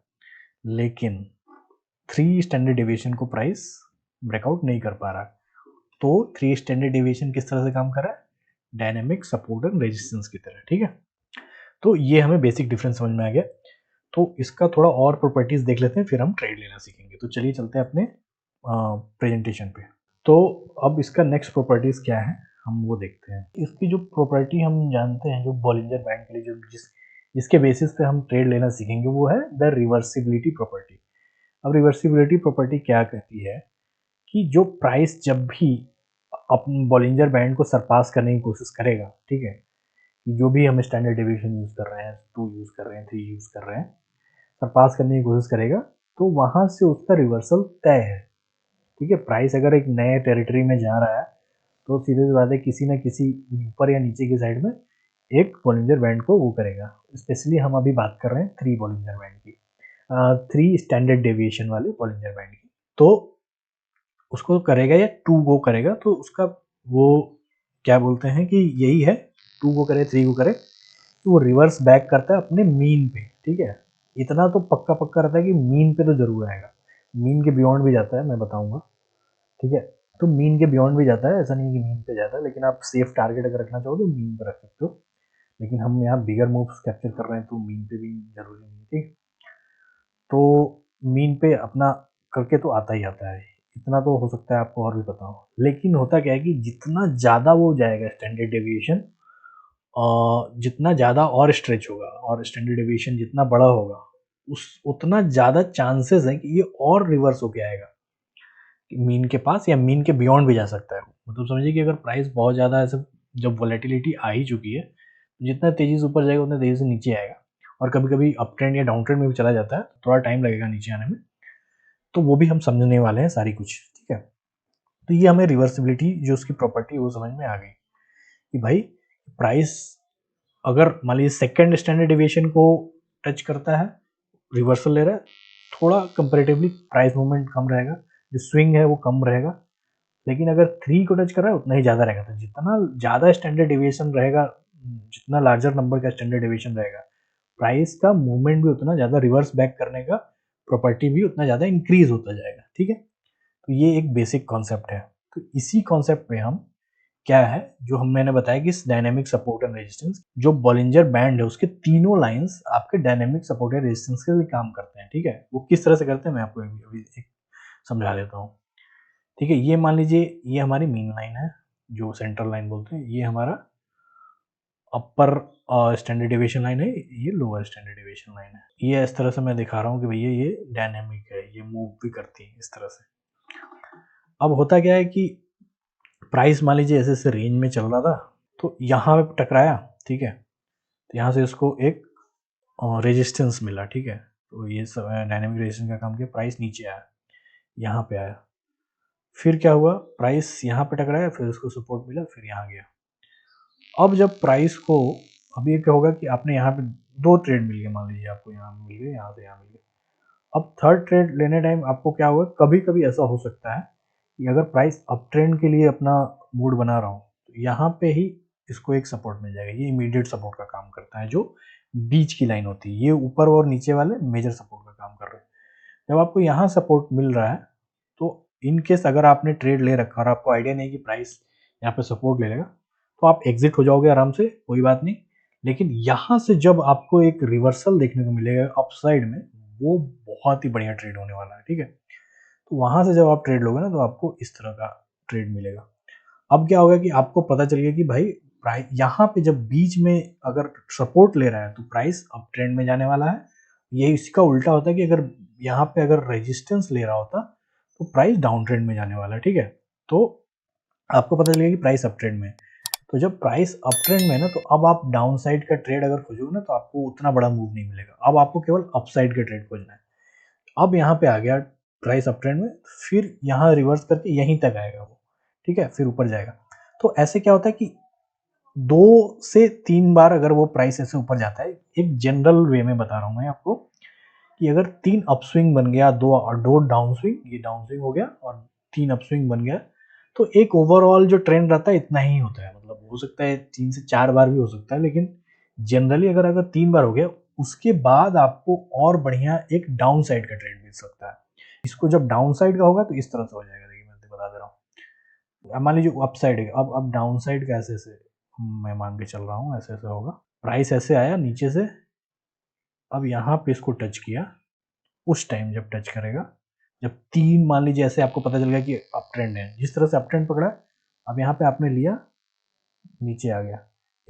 लेकिन 3 स्टैंडर्ड डेविएशन को प्राइस ब्रेकआउट नहीं कर पा रहा। तो 3 स्टैंडर्ड डेविएशन किस तरह से काम कर रहा है, डायनेमिक सपोर्ट एंड रेजिस्टेंस की तरह। ठीक है, तो ये हमें बेसिक डिफरेंस समझ में आ गया। तो इसका थोड़ा और प्रॉपर्टीज देख लेते हैं, फिर हम ट्रेड लेना सीखेंगे। तो चलिए चलते हैं अपने प्रेजेंटेशन पे। तो अब इसका नेक्स्ट प्रॉपर्टीज क्या है हम वो देखते हैं। इसकी जो प्रॉपर्टी हम जानते हैं, जो बॉलिंजर बैंड के लिए जो जिसके बेसिस पे हम ट्रेड लेना सीखेंगे, वो है द रिवर्सिबिलिटी प्रॉपर्टी। अब रिवर्सिबिलिटी प्रॉपर्टी क्या कहती है कि जो प्राइस जब भी अपने बॉलिंजर बैंड को सरपास करने की कोशिश करेगा, ठीक है, जो भी हम स्टैंडर्ड डेविएशन यूज़ कर रहे हैं, 2 यूज़ कर रहे हैं, 3 यूज़ कर रहे हैं, सरपास करने की कोशिश करेगा तो वहाँ से उसका रिवर्सल तय है। ठीक है, प्राइस अगर एक नए टेरिटरी में जा रहा है तो सीधे सी बात है किसी न किसी ऊपर या नीचे की साइड में एक बॉलिंजर बैंड को वो करेगा। स्पेशली हम अभी बात कर रहे हैं 3 बॉलिंजर बैंड की, 3 स्टैंडर्ड डेविएशन वाले बॉलिंजर बैंड की। तो उसको करेगा या टू गो करेगा, तो उसका वो क्या बोलते हैं कि यही है, टू गो करे थ्री गो करे तो वो रिवर्स बैक करता है अपने मीन पे, ठीक है। इतना तो पक्का पक्का रहता है कि मीन पे तो जरूर आएगा, मीन के बियॉन्ड भी जाता है, मैं बताऊंगा, ठीक है। तो मीन के बियॉन्ड भी जाता है, ऐसा नहीं है कि मीन पे जाता है, लेकिन आप सेफ टारगेट अगर रखना चाहो तो मीन पे रख सकते हो, लेकिन हम यहाँ बिगर मूव्स कैप्चर कर रहे हैं तो मीन पे भी जरूरी नहीं है, ठीक। तो मीन पे अपना करके तो आता ही आता है, इतना तो हो सकता है आपको और भी पता हो। लेकिन होता क्या है कि जितना ज़्यादा वो जाएगा स्टैंडर्ड डेविएशन, जितना ज़्यादा और स्ट्रेच होगा और स्टैंडर्ड डेविएशन जितना बड़ा होगा, उस उतना ज़्यादा चांसेस है कि ये और रिवर्स होके आएगा मीन के पास, या मीन के बियॉन्ड भी जा सकता है। मतलब समझिए कि अगर प्राइस बहुत ज़्यादा ऐसे जब वॉलेटिलिटी आ ही चुकी है, तो जितना तेज़ी से ऊपर जाएगा उतना तेज़ी से नीचे आएगा, और कभी कभी अप ट्रेंड या डाउन ट्रेंड में भी चला जाता है, थोड़ा टाइम लगेगा नीचे आने में, तो वो भी हम समझने वाले हैं सारी कुछ, ठीक है। तो ये हमें रिवर्सिबिलिटी जो उसकी प्रॉपर्टी वो समझ में आ गई कि भाई प्राइस अगर मान लीजिए सेकेंड स्टैंडर्ड डेविएशन को टच करता है, रिवर्सल ले रहा है, थोड़ा कंपेरेटिवली प्राइस मूवमेंट कम रहेगा, जो स्विंग है वो कम रहेगा। लेकिन अगर थ्री को टच कर रहा है उतना ही ज़्यादा रहेगा, तो जितना ज़्यादा स्टैंडर्ड डेविएशन रहेगा, जितना लार्जर नंबर का स्टैंडर्ड डेविएशन रहेगा, प्राइस का मूवमेंट भी उतना ज़्यादा, रिवर्स बैक करने का प्रॉपर्टी भी उतना ज़्यादा इंक्रीज होता जाएगा, ठीक है। तो ये एक बेसिक कॉन्सेप्ट है। तो इसी कॉन्सेप्ट में हम क्या है जो हम मैंने बताया कि डायनेमिक सपोर्ट एंड रेजिस्टेंस, जो बॉलिंजर बैंड है उसके तीनों लाइंस आपके डायनेमिक सपोर्ट एंड रेजिस्टेंस के लिए काम करते हैं, ठीक है। वो किस तरह से करते हैं मैं आपको अभी एक समझा देता हूँ, ठीक है। ये मान लीजिए ये हमारी मेन लाइन है जो सेंट्रल लाइन बोलते हैं, ये हमारा अपर स्टैंडर्ड डेविएशन लाइन है, ये लोअर स्टैंडर्ड डेविएशन लाइन है। ये इस तरह से मैं दिखा रहा हूँ कि भैया ये डायनेमिक है, ये मूव भी करती है इस तरह से। अब होता क्या है कि प्राइस मान लीजिए ऐसे ऐसे रेंज में चल रहा था, तो यहाँ पे टकराया, ठीक है। तो यहाँ से इसको एक रेजिस्टेंस मिला, ठीक है। तो ये डायनेमिक रेजिस्टेंस का काम किया, प्राइस नीचे आया, यहाँ पे आया, फिर क्या हुआ, प्राइस यहाँ पे टकराया, फिर उसको सपोर्ट मिला, फिर यहाँ गया। अब जब प्राइस को, अब ये क्या होगा कि आपने यहाँ पे दो ट्रेड मिल गए, मान लीजिए आपको यहाँ मिल गए, यहाँ से यहाँ मिल गए। अब थर्ड ट्रेड लेने टाइम आपको क्या होगा, कभी कभी ऐसा हो सकता है कि अगर प्राइस अप ट्रेंड के लिए अपना मूड बना रहा हो, तो यहाँ पे ही इसको एक सपोर्ट मिल जाएगा। ये इमीडिएट सपोर्ट का काम करता है, जो बीच की लाइन होती है, ये ऊपर और नीचे वाले मेजर सपोर्ट का काम कर रहे हैं। जब आपको यहाँ सपोर्ट मिल रहा है, तो इन केस अगर आपने ट्रेड ले रखा और आपको आइडिया नहीं कि प्राइस यहाँ पे सपोर्ट ले लेगा, तो आप एग्जिट हो जाओगे आराम से, कोई बात नहीं। लेकिन यहाँ से जब आपको एक रिवर्सल देखने को मिलेगा अपसाइड में, वो बहुत ही बढ़िया ट्रेड होने वाला है, ठीक है। तो वहां से जब आप ट्रेड लोगे ना, तो आपको इस तरह का ट्रेड मिलेगा। अब क्या होगा कि आपको पता चल गया कि भाई प्राइस यहाँ पे जब बीच में अगर सपोर्ट ले रहा है तो प्राइस अप ट्रेंड में जाने वाला है। ये इसका उल्टा होता है कि अगर यहाँ पे अगर रेजिस्टेंस ले रहा होता तो प्राइस डाउन ट्रेंड में जाने वाला है, ठीक है। तो आपको पता चलेगा कि प्राइस अप ट्रेंड में, तो जब प्राइस अप ट्रेंड में है ना, तो अब आप डाउन साइड का ट्रेड अगर खोजोगे ना, तो आपको उतना बड़ा मूव नहीं मिलेगा, अब आपको केवल अप साइड का ट्रेड खोजना है। अब यहाँ पे आ गया प्राइस अप ट्रेंड में, फिर यहाँ रिवर्स करके यहीं तक आएगा वो, ठीक है, फिर ऊपर जाएगा। तो ऐसे क्या होता है कि 2 से 3 बार अगर वो प्राइस ऐसे ऊपर जाता है, एक जनरल वे में बता रहा हूँ मैं आपको, कि अगर 3 अपस्विंग बन गया, दो डाउन स्विंग, ये डाउन स्विंग हो गया, और 3 अपस्विंग बन गया, तो एक ओवरऑल जो ट्रेंड रहता है इतना ही होता है। मतलब हो सकता है 3 से 4 बार भी हो सकता है, लेकिन जनरली अगर अगर 3 बार हो गया, उसके बाद आपको और बढ़िया एक डाउन साइड का ट्रेंड मिल सकता है। इसको जब डाउन साइड का होगा तो इस तरह से हो जाएगा, देखिए मैं बता दे रहा हूँ। अब मान लीजिए अप साइड है, अब डाउन साइड का ऐसे ऐसे मैं मान के चल रहा हूँ, ऐसे ऐसे होगा, प्राइस ऐसे आया नीचे से, अब यहाँ पे इसको टच किया, उस टाइम जब टच करेगा, जब 3 मान लीजिए ऐसे आपको पता चल गया कि अप ट्रेंड है, जिस तरह से अप ट्रेंड पकड़ा, अब यहाँ पे आपने लिया, नीचे आ गया,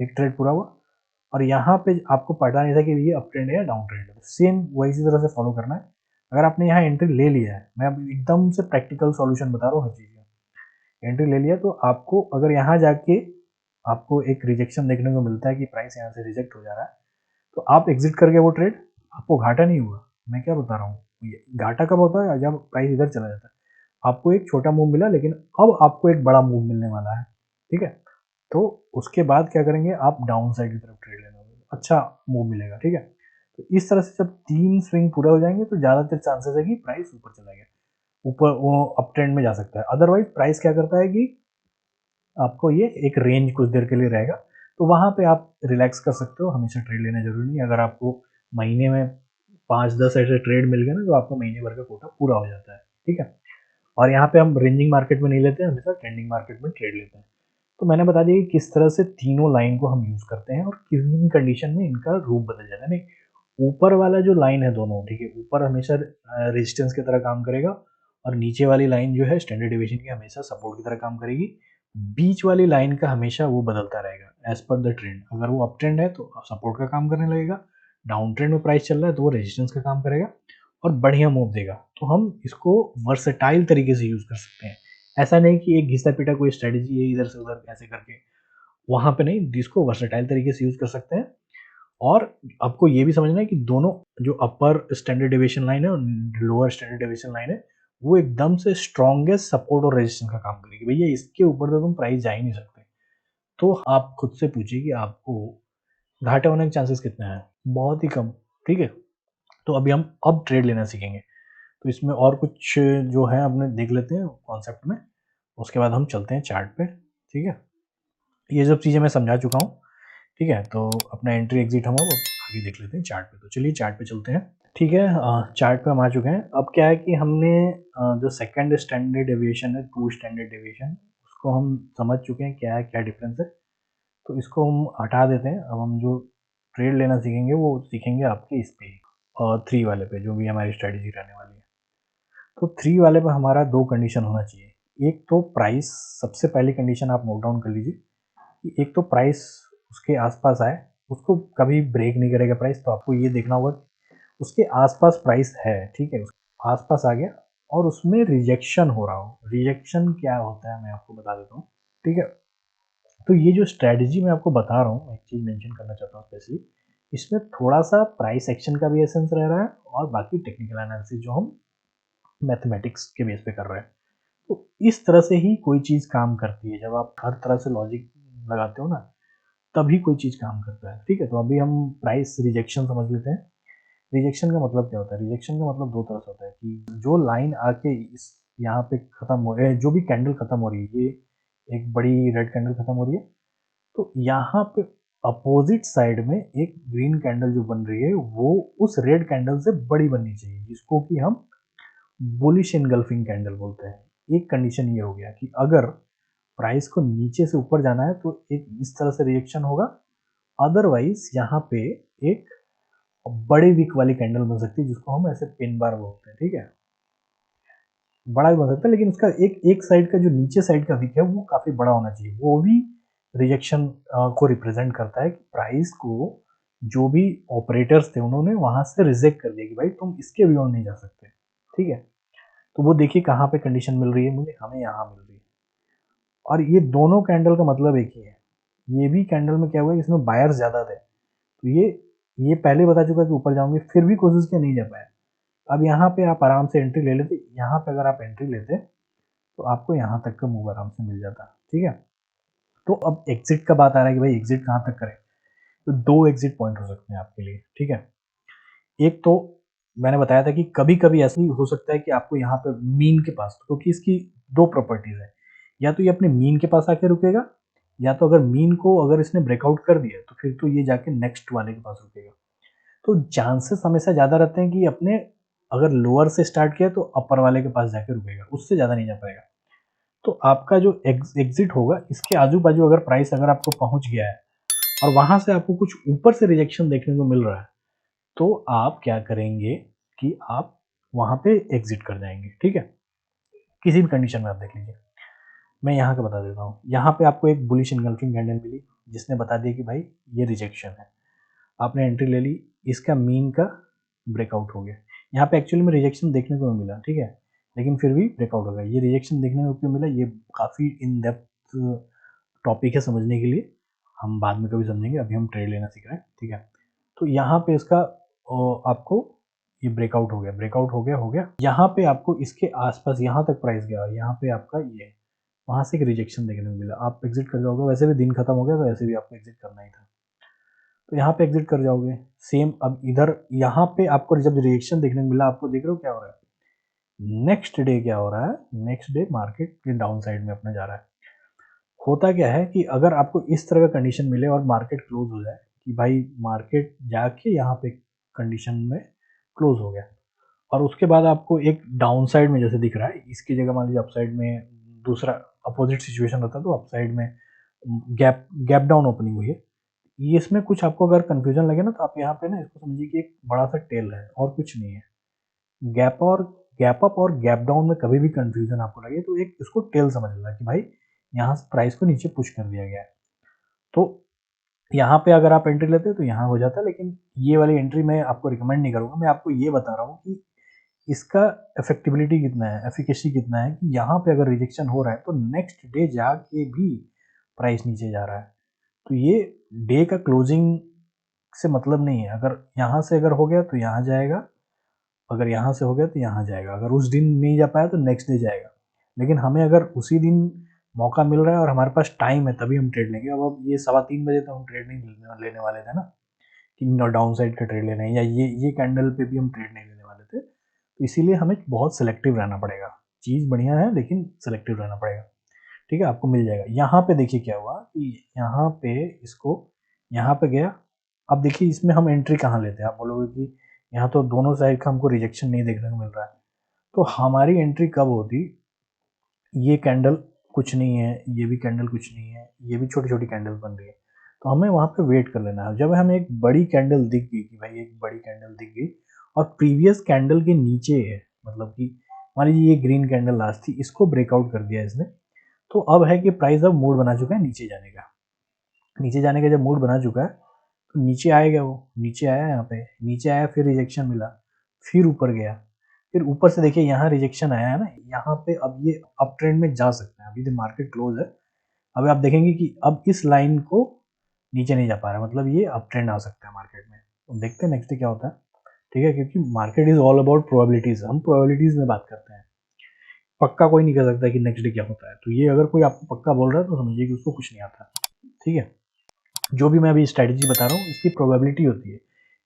एक ट्रेड पूरा हुआ, और यहाँ पे आपको पता नहीं था कि ये अप ट्रेंड है या डाउन ट्रेंड है, सेम वही इसी तरह से फॉलो करना है। अगर आपने यहाँ एंट्री ले लिया है, मैं अब एकदम से प्रैक्टिकल सॉल्यूशन बता रहा हूँ हर चीज़ का, एंट्री ले लिया, तो आपको अगर यहाँ जाके आपको एक रिजेक्शन देखने को मिलता है कि प्राइस यहाँ से रिजेक्ट हो जा रहा है, तो आप एग्जिट करके वो ट्रेड, आपको घाटा नहीं हुआ। मैं क्या बता रहा हूँ, घाटा कब होता है, जब प्राइस इधर चला जाता है। आपको एक छोटा मूव मिला, लेकिन अब आपको एक बड़ा मूव मिलने वाला है, ठीक है। तो उसके बाद क्या करेंगे, आप डाउन साइड की तरफ ट्रेड लेना, अच्छा मूव मिलेगा, ठीक है। तो इस तरह से जब 3 स्विंग पूरे हो जाएंगे, तो ज़्यादातर चांसेस है कि प्राइस ऊपर चला गया। ऊपर वो अप ट्रेंड में जा सकता है। अदरवाइज प्राइस क्या करता है कि आपको ये एक रेंज कुछ देर के लिए रहेगा, तो वहाँ पे आप रिलैक्स कर सकते हो, हमेशा ट्रेड लेना ज़रूरी नहीं है। अगर आपको महीने में 5-10 ऐसे ट्रेड मिल गए ना, तो आपको महीने भर का कोटा पूरा हो जाता है, ठीक है। और यहाँ पे हम रेंजिंग मार्केट में नहीं लेते हैं, हमेशा ट्रेंडिंग मार्केट में ट्रेड लेते हैं। तो मैंने बता दिया कि किस तरह से तीनों लाइन को हम यूज़ करते हैं और किन कंडीशन में इनका रूप बदल जाता है। नहीं, ऊपर वाला जो लाइन है दोनों, ठीक है, ऊपर हमेशा रेजिस्टेंस की तरह काम करेगा और नीचे वाली लाइन जो है स्टैंडर्ड डेविएशन की हमेशा सपोर्ट की तरह काम करेगी। बीच वाली लाइन का हमेशा वो बदलता रहेगा एज पर द ट्रेंड। अगर वो अप ट्रेंड है तो सपोर्ट का काम करने लगेगा, डाउन ट्रेंड में प्राइस चल रहा है तो वो रेजिस्टेंस का काम करेगा और बढ़िया मूव देगा। तो हम इसको वर्सेटाइल तरीके से यूज़ कर सकते हैं। ऐसा नहीं कि एक घिसा पिटा कोई स्ट्रेटजी है इधर से उधर ऐसे करके, वहाँ पे नहीं, इसको वर्सेटाइल तरीके से यूज़ कर सकते हैं। और आपको ये भी समझना है कि दोनों, जो अपर स्टैंडर्ड डेविएशन लाइन है और लोअर स्टैंडर्ड डेविएशन लाइन है, वो एकदम से स्ट्रॉन्गेस्ट सपोर्ट और रेजिस्टेंस का काम करेगी। भैया इसके ऊपर तो तुम प्राइस जा ही नहीं सकते। तो आप खुद से पूछिए कि आपको घाटे होने के चांसेस कितने हैं? बहुत ही कम, ठीक है। तो अभी हम अब ट्रेड लेना सीखेंगे। तो इसमें और कुछ जो है अपने देख लेते हैं कॉन्सेप्ट में, उसके बाद हम चलते हैं चार्ट पे, ठीक है। ये सब चीज़ें मैं समझा चुका हूँ, ठीक है। तो अपना एंट्री एग्जिट हम अब आगे देख लेते हैं चार्ट पे। तो चलिए चार्ट पे चलते हैं, ठीक है। चार्ट पे हम आ चुके हैं। अब क्या है कि हमने जो सेकंड स्टैंडर्ड डेविएशन है, टू स्टैंडर्ड डेविएशन, उसको हम समझ चुके हैं क्या है, क्या डिफरेंस है। तो इसको हम हटा देते हैं। अब हम जो ट्रेड लेना सीखेंगे वो सीखेंगे आपके इस पे, और 3 वाले पे, जो भी हमारी स्ट्रेटजी रहने वाली है। तो 3 वाले पे हमारा 2 कंडीशन होना चाहिए। एक तो प्राइस, सबसे पहली कंडीशन आप नोट डाउन कर लीजिए कि एक तो प्राइस उसके आसपास आए, उसको कभी ब्रेक नहीं करेगा प्राइस। तो आपको ये देखना होगा उसके आसपास प्राइस है, ठीक है, आसपास आ गया और उसमें रिजेक्शन हो रहा हो। रिजेक्शन क्या होता है मैं आपको बता देता हूँ, ठीक है। तो ये जो स्ट्रेटजी मैं आपको बता रहा हूँ, एक चीज़ मेंशन करना चाहता हूँ स्पेशली, इसमें थोड़ा सा प्राइस एक्शन का भी एसेंस रह रहा है और बाकी टेक्निकल एनालिसिस जो हम मैथमेटिक्स के बेस पे कर रहे हैं। तो इस तरह से ही कोई चीज़ काम करती है। जब आप हर तरह से लॉजिक लगाते हो ना, तभी कोई चीज़ काम करता है, ठीक है। तो अभी हम प्राइस रिजेक्शन समझ लेते हैं। रिजेक्शन का मतलब क्या होता है? रिजेक्शन का मतलब 2 तरह से होता है कि जो लाइन आके इस यहाँ पे खत्म हो रही है, जो भी कैंडल खत्म हो रही है, ये एक बड़ी रेड कैंडल खत्म हो रही है, तो यहाँ पे अपोजिट साइड में एक ग्रीन कैंडल जो बन रही है, वो उस रेड कैंडल से बड़ी बननी चाहिए, जिसको कि हम बुलिश एनगल्फिंग कैंडल बोलते हैं। एक कंडीशन ये हो गया कि अगर प्राइस को नीचे से ऊपर जाना है तो एक इस तरह से रिएक्शन होगा, अदरवाइज यहाँ पे एक बड़ी विक वाली कैंडल बन सकती है, जिसको हम ऐसे पिन बार बोलते हैं, ठीक है। बड़ा भी बन सकता है, लेकिन उसका एक एक साइड का जो नीचे साइड का विक है वो काफ़ी बड़ा होना चाहिए। वो भी रिजेक्शन को रिप्रेजेंट करता है कि प्राइस को जो भी ऑपरेटर्स थे उन्होंने वहाँ से रिजेक्ट कर दिया कि भाई तुम इसके बियॉन्ड नहीं जा सकते, ठीक है। तो वो देखिए कहाँ पे कंडीशन मिल रही है मुझे, हमें यहाँ मिल रही है। और ये दोनों कैंडल का मतलब एक ही है। ये भी कैंडल में क्या हुआ है, इसमें बायर्स ज़्यादा थे, तो ये पहले बता चुका कि ऊपर जाऊंगे, फिर भी कोशिश किया, नहीं जा पाया। अब यहाँ पे आप आराम से एंट्री ले लेते। यहाँ पे अगर आप एंट्री लेते तो आपको यहाँ तक का मूव आराम से मिल जाता, ठीक है। तो अब एग्जिट का बात आ रहा है कि भाई एग्जिट कहाँ तक करें। तो 2 एग्जिट पॉइंट हो सकते हैं आपके लिए, ठीक है। एक तो मैंने बताया था कि कभी कभी ऐसा हो सकता है कि आपको यहाँ पे मीन के पास, क्योंकि इसकी 2 प्रॉपर्टीज है, या तो ये अपने मीन के पास आके रुकेगा, या तो अगर मीन को अगर इसने ब्रेकआउट कर दिया तो फिर तो ये जाके नेक्स्ट वाले के पास रुकेगा। तो चांसेस हमेशा ज़्यादा रहते हैं कि अपने, अगर लोअर से स्टार्ट किया तो अपर वाले के पास जाके रुकेगा, उससे ज़्यादा नहीं जा पाएगा। तो आपका जो एग्जिट होगा, इसके आजू बाजू अगर प्राइस अगर आपको पहुंच गया है और वहां से आपको कुछ ऊपर से रिजेक्शन देखने को मिल रहा है, तो आप क्या करेंगे कि आप वहां पे एग्जिट कर जाएंगे, ठीक है। किसी भी कंडीशन में आप देख लीजिए। मैं यहाँ का बता देता हूँ। यहाँ पे आपको एक बुलिश इनगल्फिंग कैंडल मिली, जिसने बता दिया कि भाई ये रिजेक्शन है। आपने एंट्री ले ली, इसका मीन का ब्रेकआउट हो गया। यहाँ पे एक्चुअली में रिजेक्शन देखने को मिला, ठीक है, लेकिन फिर भी ब्रेकआउट हो गया। ये रिजेक्शन देखने को क्यों मिला, ये काफ़ी इन डेप्थ टॉपिक है समझने के लिए, हम बाद में कभी समझेंगे। अभी हम ट्रेड लेना सीख रहे हैं, ठीक है। तो यहाँ पे इसका आपको ये ब्रेकआउट हो गया, ब्रेकआउट हो गया। यहाँ पे आपको इसके आसपास यहाँ तक प्राइस गया, यहाँ पे आपका ये, वहाँ से एक रिजेक्शन देखने को मिला, आप एग्जिट कर जाओगे। वैसे भी दिन खत्म हो गया, तो ऐसे भी आपको एग्जिट करना ही था, तो यहाँ पे एग्जिट कर जाओगे। सेम अब इधर यहाँ पे आपको जब रिएक्शन देखने को मिला, आपको देख रहे हो क्या हो रहा है, नेक्स्ट डे क्या हो रहा है, नेक्स्ट डे मार्केट के डाउन साइड में अपना जा रहा है। होता क्या है कि अगर आपको इस तरह का कंडीशन मिले और मार्केट क्लोज हो जाए कि भाई मार्केट जाके यहाँ पे कंडीशन में क्लोज हो गया, और उसके बाद आपको एक डाउन साइड में जैसे दिख रहा है, इसकी जगह मान लीजिए अपसाइड में दूसरा अपोजिट सिचुएशन रहता है तो अपसाइड में गैप गैप डाउन ओपनिंग हुई है, ये इसमें कुछ आपको अगर कंफ्यूजन लगे ना तो आप यहाँ पे ना इसको समझिए कि एक बड़ा सा टेल है और कुछ नहीं है। गैप और गैप अप और गैप डाउन में कभी भी कंफ्यूजन आपको लगे तो एक इसको टेल समझ लेना कि भाई यहाँ से प्राइस को नीचे पुश कर दिया गया है। तो यहाँ पे अगर आप एंट्री लेते हैं तो यहाँ हो जाता है, लेकिन ये वाली एंट्री मैं आपको रिकमेंड नहीं करूँगा। मैं आपको ये बता रहा हूँ कि इसका इफेक्टिबिलिटी कितना है, एफिकेसी कितना है, कि यहाँ पे अगर रिजेक्शन हो रहा है तो नेक्स्ट डे जाके भी प्राइस नीचे जा रहा है। तो ये डे का क्लोजिंग से मतलब नहीं है, अगर यहाँ से अगर हो गया तो यहाँ जाएगा, अगर यहाँ से हो गया तो यहाँ जाएगा, अगर उस दिन नहीं जा पाया तो नेक्स्ट डे जाएगा। लेकिन हमें अगर उसी दिन मौका मिल रहा है और हमारे पास टाइम है तभी हम ट्रेड लेंगे। अब ये 3:15 बजे तो हम ट्रेड नहीं लेने वाले थे ना, कि डाउन साइड का ट्रेड लेना है, या ये कैंडल पे भी हम ट्रेड नहीं लेने वाले थे। तो इसीलिए हमें बहुत सेलेक्टिव रहना पड़ेगा। चीज़ बढ़िया है लेकिन सेलेक्टिव रहना पड़ेगा। ठीक है, आपको मिल जाएगा। यहाँ पे देखिए क्या हुआ कि यहाँ पे इसको यहाँ पे गया। अब देखिए इसमें हम एंट्री कहाँ लेते हैं, आप बोलोगे कि यहाँ तो दोनों साइड का हमको रिजेक्शन नहीं देखने को मिल रहा है, तो हमारी एंट्री कब होती, ये कैंडल कुछ नहीं है, ये भी कैंडल कुछ नहीं है, ये भी छोटी छोटी कैंडल बन रही है, तो हमें वहाँ पे वेट कर लेना है। जब हमें एक बड़ी कैंडल दिख गई कि भाई एक बड़ी कैंडल दिख गई और प्रीवियस कैंडल के नीचे है, मतलब कि मान लीजिए ये ग्रीन कैंडल लास्ट थी, इसको ब्रेकआउट कर दिया इसने, तो अब है कि प्राइस अब मूड बना चुका है नीचे जाने का। नीचे जाने का जब मूड बना चुका है तो नीचे आएगा, वो नीचे आया, यहाँ पे नीचे आया, फिर रिजेक्शन मिला, फिर ऊपर गया, फिर ऊपर से देखिए यहाँ रिजेक्शन आया है ना, यहाँ पे अब ये अप ट्रेंड में जा सकता है। अभी तो मार्केट क्लोज है, अब आप देखेंगे कि अब इस लाइन को नीचे नहीं जा पा रहा है, मतलब ये अप ट्रेंड आ सकता है मार्केट में। तो देखते हैं नेक्स्ट डे क्या होता है। ठीक है, क्योंकि market is all about probabilities, हम प्रोबेबिलिटीज में बात करते हैं, पक्का कोई नहीं कह सकता कि नेक्स्ट डे क्या होता है। तो ये अगर कोई आपको पक्का बोल रहा है तो समझिए कि उसको कुछ नहीं आता। ठीक है, जो भी मैं अभी स्ट्रैटेजी बता रहा हूँ इसकी प्रोबेबिलिटी होती है,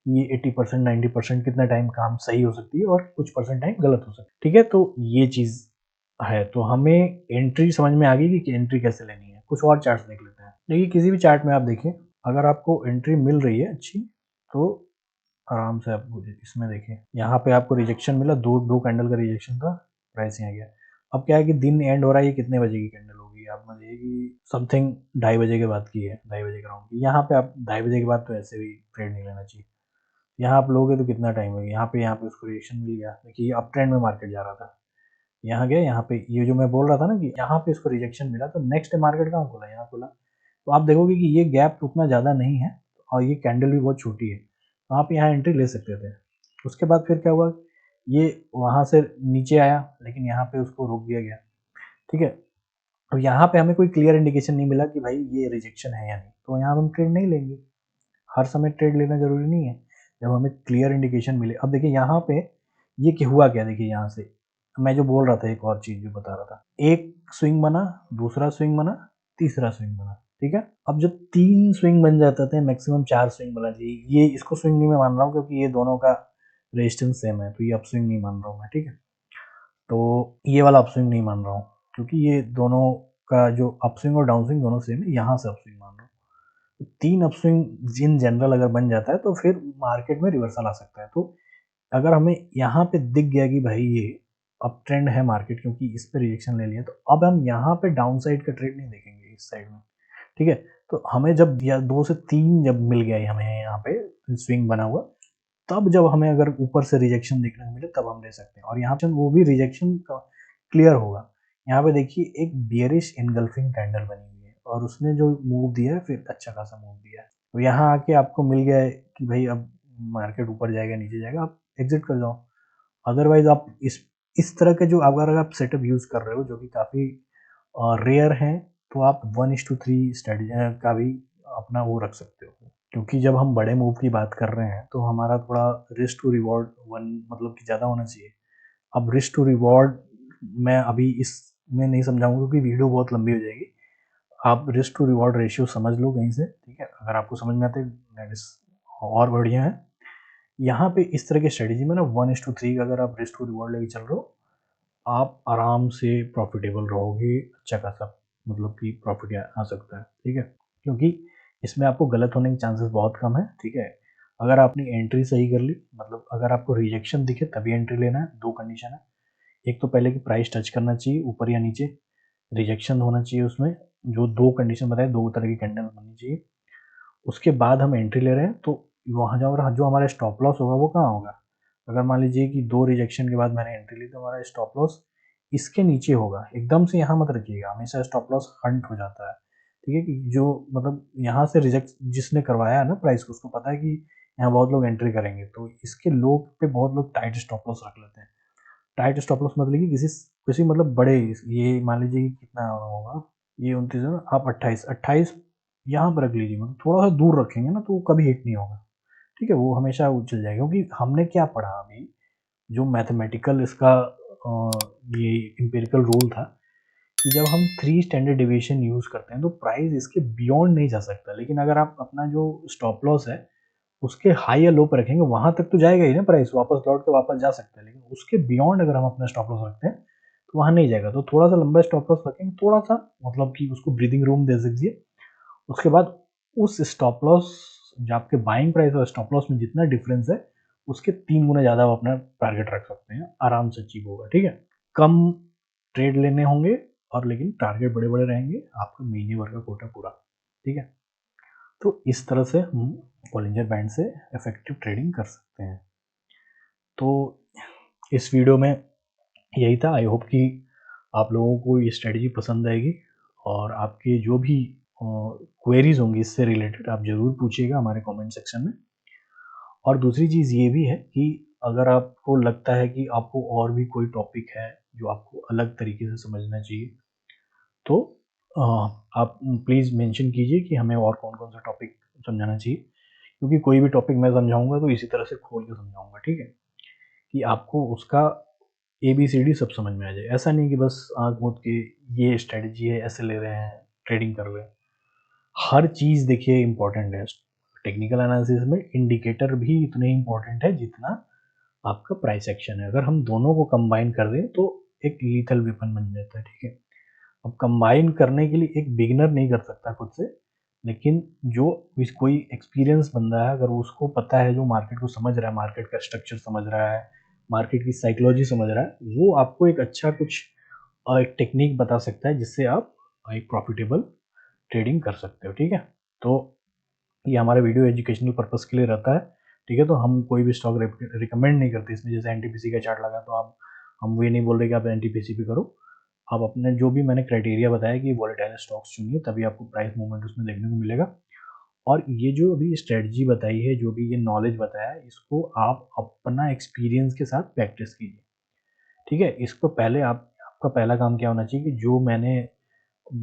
ये 80% 90% कितना टाइम काम सही हो सकती है और कुछ परसेंट टाइम गलत हो सकती है। ठीक है, तो ये चीज़ है। तो हमें एंट्री समझ में आ गई कि एंट्री कैसे लेनी है। कुछ और चार्ट्स देख लेते हैं। देखिए किसी भी चार्ट में आप देखिए, अगर आपको एंट्री मिल रही है अच्छी तो आराम से आप इसमें देखिए, यहाँ पे आपको रिजेक्शन मिला, दो दो कैंडल का रिजेक्शन था, प्राइस यहाँ गया। अब क्या है कि दिन एंड हो रहा है, ये कितने बजे की कैंडल होगी, आप मानिए कि समथिंग 2:30 बजे के बाद की है, 2:30 बजे के राउंड की। यहाँ पे आप 2:30 बजे के बाद तो ऐसे भी ट्रेड नहीं लेना चाहिए। यहाँ आप लोगे तो कितना टाइम लगेगा, यहाँ पे उसको रिएक्शन मिल गया। देखिए ये अप ट्रेंड में मार्केट जा रहा था, यहाँ गया, यहाँ पे ये जो मैं बोल रहा था ना कि यहाँ पे इसको रिजेक्शन मिला, तो नेक्स्ट मार्केट कहाँ खुला, यहाँ खुला। तो आप देखोगे कि ये गैप उतना ज़्यादा नहीं है और ये कैंडल भी बहुत छोटी है, तो आप यहाँ एंट्री ले सकते थे। उसके बाद फिर क्या हुआ, ये वहाँ से नीचे आया लेकिन यहाँ पे उसको रोक दिया गया। ठीक है, अब यहाँ पे हमें कोई क्लियर इंडिकेशन नहीं मिला कि भाई ये रिजेक्शन है या नहीं, तो यहाँ हम ट्रेड नहीं लेंगे। हर समय ट्रेड लेना जरूरी नहीं है, जब हमें क्लियर इंडिकेशन मिले। अब देखिए यहाँ पे ये क्या हुआ, क्या देखिए यहाँ से मैं जो बोल रहा था, एक और चीज जो बता रहा था, एक स्विंग बना, दूसरा स्विंग बना, तीसरा स्विंग बना। ठीक है, अब जब 3 स्विंग बन जाते थे, मैक्सिमम 4 स्विंग बना चाहिए। ये इसको स्विंग नहीं मैं मान रहा हूँ क्योंकि ये दोनों का रेजिस्टेंस सेम है, तो ये अप स्विंग नहीं मान रहा हूँ मैं। ठीक है, तो ये वाला अप स्विंग नहीं मान रहा हूँ क्योंकि ये दोनों का जो अप स्विंग और डाउन स्विंग दोनों सेम है, यहाँ से अप स्विंग मान रहा हूँ। 3 अप स्विंग इन जनरल अगर बन जाता है तो फिर मार्केट में रिवर्सल आ सकता है। तो अगर हमें यहाँ पे दिख गया कि भाई ये अप ट्रेंड है मार्केट, क्योंकि इस पे रिएक्शन ले लिया, तो अब हम यहाँ पे डाउन साइड का ट्रेड नहीं देखेंगे इस साइड में। ठीक है, तो हमें जब या 2 से 3 जब मिल गया हमें यहाँ पे स्विंग बना हुआ, तब जब हमें अगर ऊपर से रिजेक्शन देखने को मिले तब हम ले सकते हैं। और यहाँ पे वो भी रिजेक्शन क्लियर होगा। यहाँ पे देखिए एक बियरिश इनगल्फिंग कैंडल बनी हुई है और उसने जो मूव दिया है फिर अच्छा खासा मूव दिया है। तो यहाँ आके आपको मिल गया है कि भाई अब मार्केट ऊपर जाएगा नीचे जाएगा, आप एग्जिट कर जाओ। अदरवाइज आप इस तरह के जो अगर आप सेटअप यूज कर रहे हो जो कि काफी रेयर है, तो आप 1:3 स्ट्रेटजी का भी अपना वो रख सकते हो। क्योंकि जब हम बड़े मूव की बात कर रहे हैं तो हमारा थोड़ा रिस्क टू रिवॉर्ड वन मतलब कि ज़्यादा होना चाहिए। अब रिस्क टू रिवॉर्ड मैं अभी इसमें नहीं समझाऊंगा क्योंकि वीडियो बहुत लंबी हो जाएगी। आप रिस्क टू रिवॉर्ड रेशियो समझ लो कहीं से। ठीक है, अगर आपको समझ में आता है और बढ़िया है। यहाँ पे इस तरह की स्ट्रेटेजी में ना 1:3 का अगर आप रिस्क टू रिवॉर्ड लेके चल रहे हो आप आराम से प्रॉफिटेबल रहोगे, अच्छा खासा मतलब कि प्रॉफिट आ सकता है, ठीक है? क्योंकि इसमें आपको गलत होने के चांसेस बहुत कम है, ठीक है? अगर आपने एंट्री सही कर ली, मतलब अगर आपको रिजेक्शन दिखे तभी एंट्री लेना है। 2 कंडीशन है, एक तो पहले कि प्राइस टच करना चाहिए ऊपर या नीचे, रिजेक्शन होना चाहिए उसमें, जो 2 कंडीशन बताए, 2 तरह की कैंडल बननी चाहिए। उसके बाद हम एंट्री ले रहे हैं तो वहाँ जो हमारा स्टॉप लॉस होगा वो कहाँ होगा? अगर मान लीजिए कि 2 रिजेक्शन के बाद मैंने एंट्री ली तो हमारा स्टॉप लॉस इसके नीचे होगा, एकदम से यहाँ मत रखिएगा, हमेशा स्टॉप लॉस हंट हो जाता है, ठीक है? कि जो मतलब यहाँ से रिजेक्ट जिसने करवाया है ना प्राइस को, उसको पता है कि यहाँ बहुत लोग एंट्री करेंगे, तो इसके लोग पे बहुत लोग टाइट स्टॉप लॉस रख लेते हैं। टाइट स्टॉप लॉस मतलब कि किसी मतलब बड़े, ये मान लीजिए कि कितना होगा, ये 29 है ना, आप 28 यहाँ पर रख लीजिए, मतलब थोड़ा सा दूर रखेंगे ना तो वो कभी हिट नहीं होगा, ठीक है? वो हमेशा उछल जाएगा, क्योंकि हमने क्या पढ़ा अभी, जो मैथमेटिकल इसका ये एम्पिरिकल रूल था कि जब हम 3 स्टैंडर्ड डिविएशन यूज़ करते हैं तो प्राइस इसके बियॉन्ड नहीं जा सकता, लेकिन अगर आप अपना जो स्टॉप लॉस है उसके हाई या लो पर रखेंगे, वहाँ तक तो जाएगा ही ना प्राइस, वापस लौट के वापस जा सकता है, लेकिन उसके बियॉन्ड अगर हम अपना स्टॉप लॉस रखते हैं तो वहाँ नहीं जाएगा। तो थोड़ा सा लंबा स्टॉप लॉस रखेंगे, थोड़ा सा मतलब कि उसको ब्रीदिंग रूम दे दीजिए। उसके बाद उस स्टॉप लॉस, जो आपके बाइंग प्राइस और स्टॉप लॉस में जितना डिफरेंस है उसके 3 गुना ज़्यादा आप अपना टारगेट रख सकते हैं, आराम से अचीव होगा, ठीक है? कम ट्रेड लेने होंगे और लेकिन टारगेट बड़े बड़े रहेंगे, आपका महीने भर का कोटा पूरा, ठीक है? तो इस तरह से हम बॉलिंजर बैंड से इफेक्टिव ट्रेडिंग कर सकते हैं। तो इस वीडियो में यही था। आई होप कि आप लोगों को ये स्ट्रेटजी पसंद आएगी, और आपके जो भी क्वेरीज होंगी इससे रिलेटेड आप ज़रूर पूछिएगा हमारे कमेंट सेक्शन में। और दूसरी चीज़ ये भी है कि अगर आपको लगता है कि आपको और भी कोई टॉपिक है जो आपको अलग तरीके से समझना चाहिए, तो अ, आप प्लीज़ मेंशन कीजिए कि हमें और कौन-कौन सा टॉपिक समझाना चाहिए, क्योंकि कोई भी टॉपिक मैं समझाऊँगा तो इसी तरह से खोल के समझाऊँगा, ठीक है? कि आपको उसका एबीसीडी सब समझ में आ जाए। ऐसा नहीं कि बस आँख मूंद के ये स्ट्रैटेजी है, ऐसे ले रहे हैं, ट्रेडिंग कर रहे हैं। हर चीज़ देखिए इम्पोर्टेंट है। टेक्निकल एनालिसिस में इंडिकेटर भी उतने ही इम्पोर्टेंट है जितना आपका प्राइस एक्शन है। अगर हम दोनों को कंबाइन कर दें तो एक लीथल वेपन बन जाता है, ठीक है? अब कंबाइन करने के लिए एक बिगिनर नहीं कर सकता खुद से, लेकिन जो कोई एक्सपीरियंस बंदा है, अगर उसको पता है, जो मार्केट को समझ रहा है, मार्केट का स्ट्रक्चर समझ रहा है, मार्केट की साइकोलॉजी समझ रहा है, वो आपको एक अच्छा कुछ एक टेक्निक बता सकता है जिससे आप एक प्रॉफिटेबल ट्रेडिंग कर सकते हो, ठीक है? तो ये हमारा वीडियो एजुकेशनल पर्पज़ के लिए रहता है, ठीक है? तो हम कोई भी स्टॉक रिकमेंड नहीं करते इसमें, जैसे एनटीपीसी का चार्ट लगा तो आप, हम ये नहीं बोल रहे कि आप एनटीपीसी पे करो। आप अपने जो भी मैंने क्राइटेरिया बताया कि वोलेटाइल स्टॉक्स चुनिए, तभी आपको प्राइस मूवमेंट उसमें देखने को मिलेगा। और ये जो अभी स्ट्रेटजी बताई है, जो भी ये नॉलेज बताया है, इसको आप अपना एक्सपीरियंस के साथ प्रैक्टिस कीजिए, ठीक है? इसको पहले आपका पहला काम क्या होना चाहिए कि जो मैंने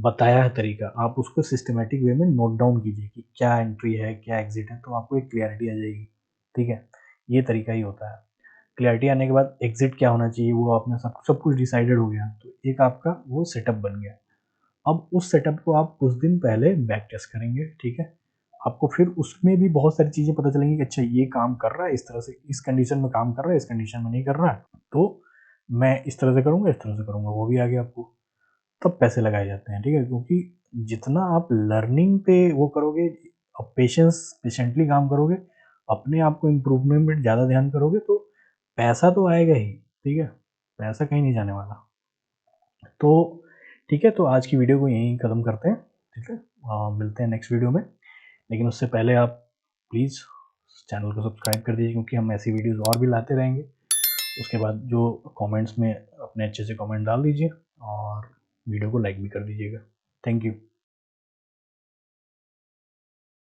बताया है तरीका, आप उसको सिस्टमैटिक वे में नोट डाउन कीजिए कि क्या एंट्री है, क्या एग्ज़िट है, तो आपको एक क्लैरिटी आ जाएगी, ठीक है? ये तरीका ही होता है। क्लैरिटी आने के बाद एग्ज़िट क्या होना चाहिए, वो आपने सब कुछ डिसाइडेड हो गया, तो एक आपका वो सेटअप बन गया। अब उस सेटअप को आप कुछ दिन पहले बैक टेस्ट करेंगे, ठीक है? आपको फिर उसमें भी बहुत सारी चीज़ें पता चलेंगी कि अच्छा ये काम कर रहा है इस तरह से, इस कंडीशन में काम कर रहा है, इस कंडीशन में नहीं कर रहा है, तो मैं इस तरह से करूँगा, इस तरह से करूँगा, वो भी आ गया आपको। तब पैसे लगाए जाते हैं, ठीक है? क्योंकि जितना आप लर्निंग पे वो करोगे, पेशेंटली काम करोगे, अपने आप को इम्प्रूवमेंट में ज़्यादा ध्यान करोगे, तो पैसा तो आएगा ही, ठीक है? पैसा कहीं नहीं जाने वाला। तो ठीक है, तो आज की वीडियो को यहीं ख़त्म करते हैं, ठीक है? मिलते हैं नेक्स्ट वीडियो में, लेकिन उससे पहले आप प्लीज़ चैनल को सब्सक्राइब कर दीजिए, क्योंकि हम ऐसी वीडियोज़ और भी लाते रहेंगे। उसके बाद जो कमेंट्स में अपने अच्छे से कमेंट डाल दीजिए, और वीडियो को लाइक भी कर दीजिएगा। Thank you.